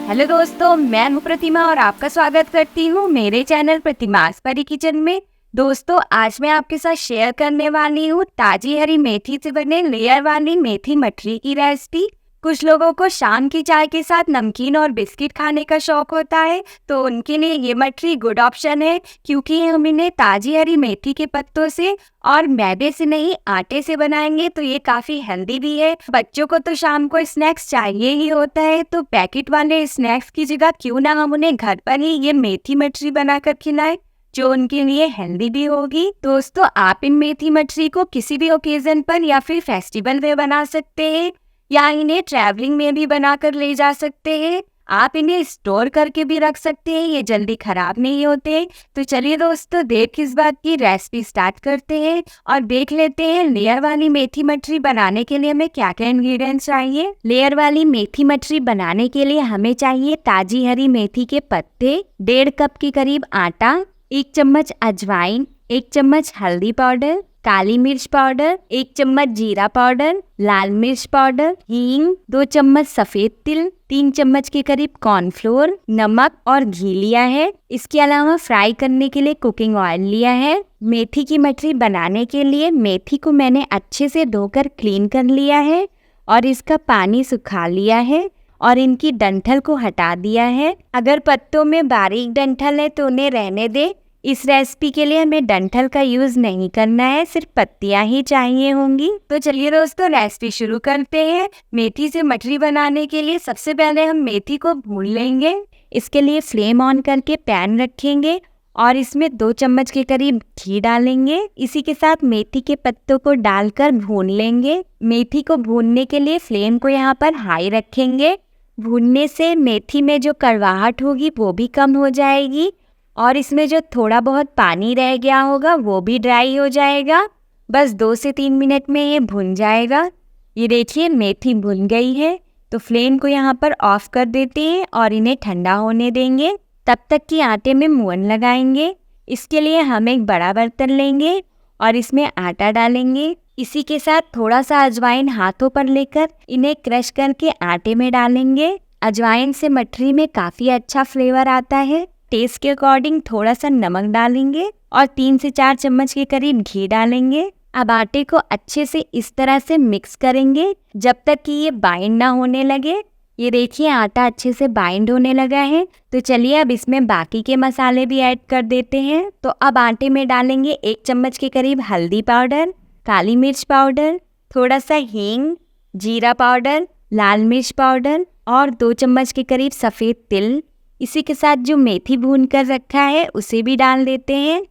Hello दोस्तों, मैं हूँ प्रतिमा और आपका स्वागत करती हूँ मेरे चैनल प्रतिमास परी किचन में। दोस्तों आज मैं आपके साथ शेयर करने वाली हूँ ताजी हरी मेथी से बने लेयर वाली मेथी मठरी की रेसिपी। कुछ लोगों को शाम की चाय के साथ नमकीन और बिस्किट खाने का शौक होता है, तो उनके लिए ये मठरी गुड ऑप्शन है, क्योंकि हम इन्हें ताजी हरी मेथी के पत्तों से और मैदे से नहीं आटे से बनाएंगे, तो ये काफी हेल्दी भी है। बच्चों को तो शाम को स्नैक्स चाहिए ही होता है, तो पैकेट वाले स्नैक्स की जगह क्यों ना हम उन्हें घर पर ही ये मेथी मठरी बनाकर खिलाएं, जो उनके लिए हेल्दी भी होगी। दोस्तों आप इन मेथी मठरी को किसी भी ओकेजन पर या फिर फेस्टिवल में बना सकते हैं, या इन्हें ट्रैवलिंग में भी बनाकर ले जा सकते हैं। आप इन्हें स्टोर करके भी रख सकते हैं, ये जल्दी खराब नहीं होते। तो चलिए दोस्तों देर किस बात की, रेसिपी स्टार्ट करते हैं और देख लेते हैं लेयर वाली मेथी मठरी बनाने के लिए हमें क्या क्या इंग्रेडिएंट्स चाहिए। लेयर वाली मेथी मठरी बनाने के लिए हमें चाहिए ताजी हरी मेथी के पत्ते, 1.5 कप के करीब आटा, 1 चम्मच अजवाइन, 1 चम्मच हल्दी पाउडर, काली मिर्च पाउडर, 1 चम्मच जीरा पाउडर, लाल मिर्च पाउडर, हींग, 2 चम्मच सफेद तिल, 3 चम्मच के करीब कॉर्नफ्लोर, नमक और घी लिया है। इसके अलावा फ्राई करने के लिए कुकिंग ऑयल लिया है। मेथी की मठरी बनाने के लिए मेथी को मैंने अच्छे से धोकर क्लीन कर लिया है और इसका पानी सुखा लिया है और इनकी डंठल को हटा दिया है। अगर पत्तों में बारीक डंठल है तो उन्हें रहने दे। इस रेसिपी के लिए हमें डंठल का यूज नहीं करना है, सिर्फ पत्तियां ही चाहिए होंगी। तो चलिए दोस्तों रेसिपी शुरू करते हैं। मेथी से मठरी बनाने के लिए सबसे पहले हम मेथी को भून लेंगे। इसके लिए फ्लेम ऑन करके पैन रखेंगे और इसमें 2 चम्मच के करीब घी डालेंगे। इसी के साथ मेथी के पत्तों को डालकर भून लेंगे। मेथी को भूनने के लिए फ्लेम को यहाँ पर हाई रखेंगे। भूनने से मेथी में जो कड़वाहट होगी वो भी कम हो जाएगी और इसमें जो थोड़ा बहुत पानी रह गया होगा वो भी ड्राई हो जाएगा। बस 2 से 3 मिनट में ये भुन जाएगा। ये देखिए मेथी भुन गई है, तो फ्लेम को यहाँ पर ऑफ कर देते हैं और इन्हें ठंडा होने देंगे। तब तक कि आटे में मोहन लगाएंगे। इसके लिए हम एक बड़ा बर्तन लेंगे और इसमें आटा डालेंगे। इसी के साथ थोड़ा सा अजवाइन हाथों पर लेकर इन्हें क्रश करके आटे में डालेंगे। अजवाइन से मठरी में काफ़ी अच्छा फ्लेवर आता है। टेस्ट के अकॉर्डिंग थोड़ा सा नमक डालेंगे और 3 से 4 चम्मच के करीब घी डालेंगे। अब आटे को अच्छे से इस तरह से मिक्स करेंगे जब तक कि ये बाइंड ना होने लगे। ये देखिए आटा अच्छे से बाइंड होने लगा है। तो चलिए अब इसमें बाकी के मसाले भी ऐड कर देते हैं। तो अब आटे में डालेंगे 1 चम्मच के करीब हल्दी पाउडर, काली मिर्च पाउडर, थोड़ा सा हींग, जीरा पाउडर, लाल मिर्च पाउडर और 2 चम्मच के करीब सफ़ेद तिल। इसी के साथ जो मेथी भून कर रखा है उसे भी डाल देते हैं।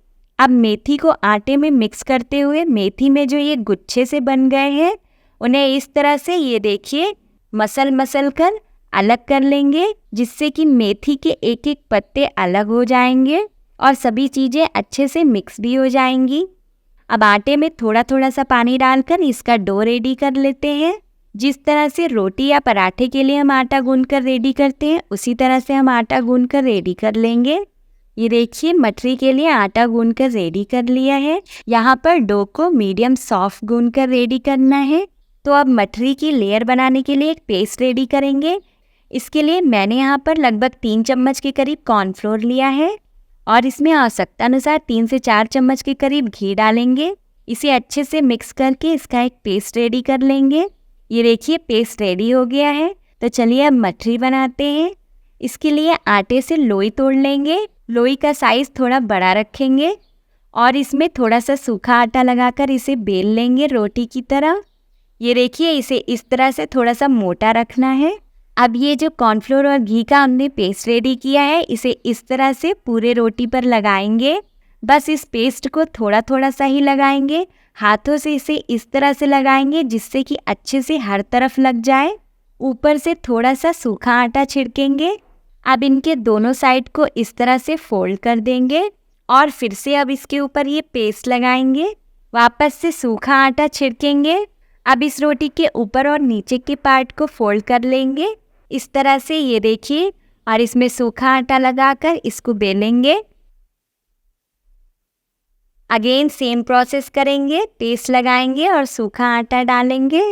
अब मेथी को आटे में मिक्स करते हुए मेथी में जो ये गुच्छे से बन गए हैं उन्हें इस तरह से ये देखिए मसल कर अलग कर लेंगे, जिससे कि मेथी के एक एक पत्ते अलग हो जाएंगे और सभी चीज़ें अच्छे से मिक्स भी हो जाएंगी। अब आटे में थोड़ा थोड़ा सा पानी डालकर इसका डो रेडी कर लेते हैं। जिस तरह से रोटी या पराठे के लिए हम आटा गूंद कर रेडी करते हैं उसी तरह से हम आटा गूंद कर रेडी कर लेंगे। ये देखिए मठरी के लिए आटा गूंद कर रेडी कर लिया है। यहाँ पर डो को मीडियम सॉफ्ट गूंद कर रेडी करना है। तो अब मठरी की लेयर बनाने के लिए एक पेस्ट रेडी करेंगे। इसके लिए मैंने यहाँ पर लगभग 3 चम्मच के करीब कॉर्नफ्लोर लिया है और इसमें आवश्यकता अनुसार 3 से 4 चम्मच के करीब घी डालेंगे। इसे अच्छे से मिक्स करके इसका एक पेस्ट रेडी कर लेंगे। ये देखिए पेस्ट रेडी हो गया है। तो चलिए अब मठरी बनाते हैं। इसके लिए आटे से लोई तोड़ लेंगे। लोई का साइज़ थोड़ा बड़ा रखेंगे और इसमें थोड़ा सा सूखा आटा लगाकर इसे बेल लेंगे रोटी की तरह। ये देखिए इसे इस तरह से थोड़ा सा मोटा रखना है। अब ये जो कॉर्नफ्लोर और घी का हमने पेस्ट रेडी किया है इसे इस तरह से पूरे रोटी पर लगाएंगे। बस इस पेस्ट को थोड़ा थोड़ा सा ही लगाएंगे, हाथों से इसे इस तरह से लगाएंगे जिससे कि अच्छे से हर तरफ लग जाए। ऊपर से थोड़ा सा सूखा आटा छिड़केंगे। अब इनके दोनों साइड को इस तरह से फोल्ड कर देंगे और फिर से अब इसके ऊपर ये पेस्ट लगाएंगे। वापस से सूखा आटा छिड़केंगे। अब इस रोटी के ऊपर और नीचे के पार्ट को फोल्ड कर लेंगे इस तरह से, ये देखिए, और इसमें सूखा आटा लगाकर इसको बेलेंगे। अगेन सेम प्रोसेस करेंगे, पेस्ट लगाएंगे और सूखा आटा डालेंगे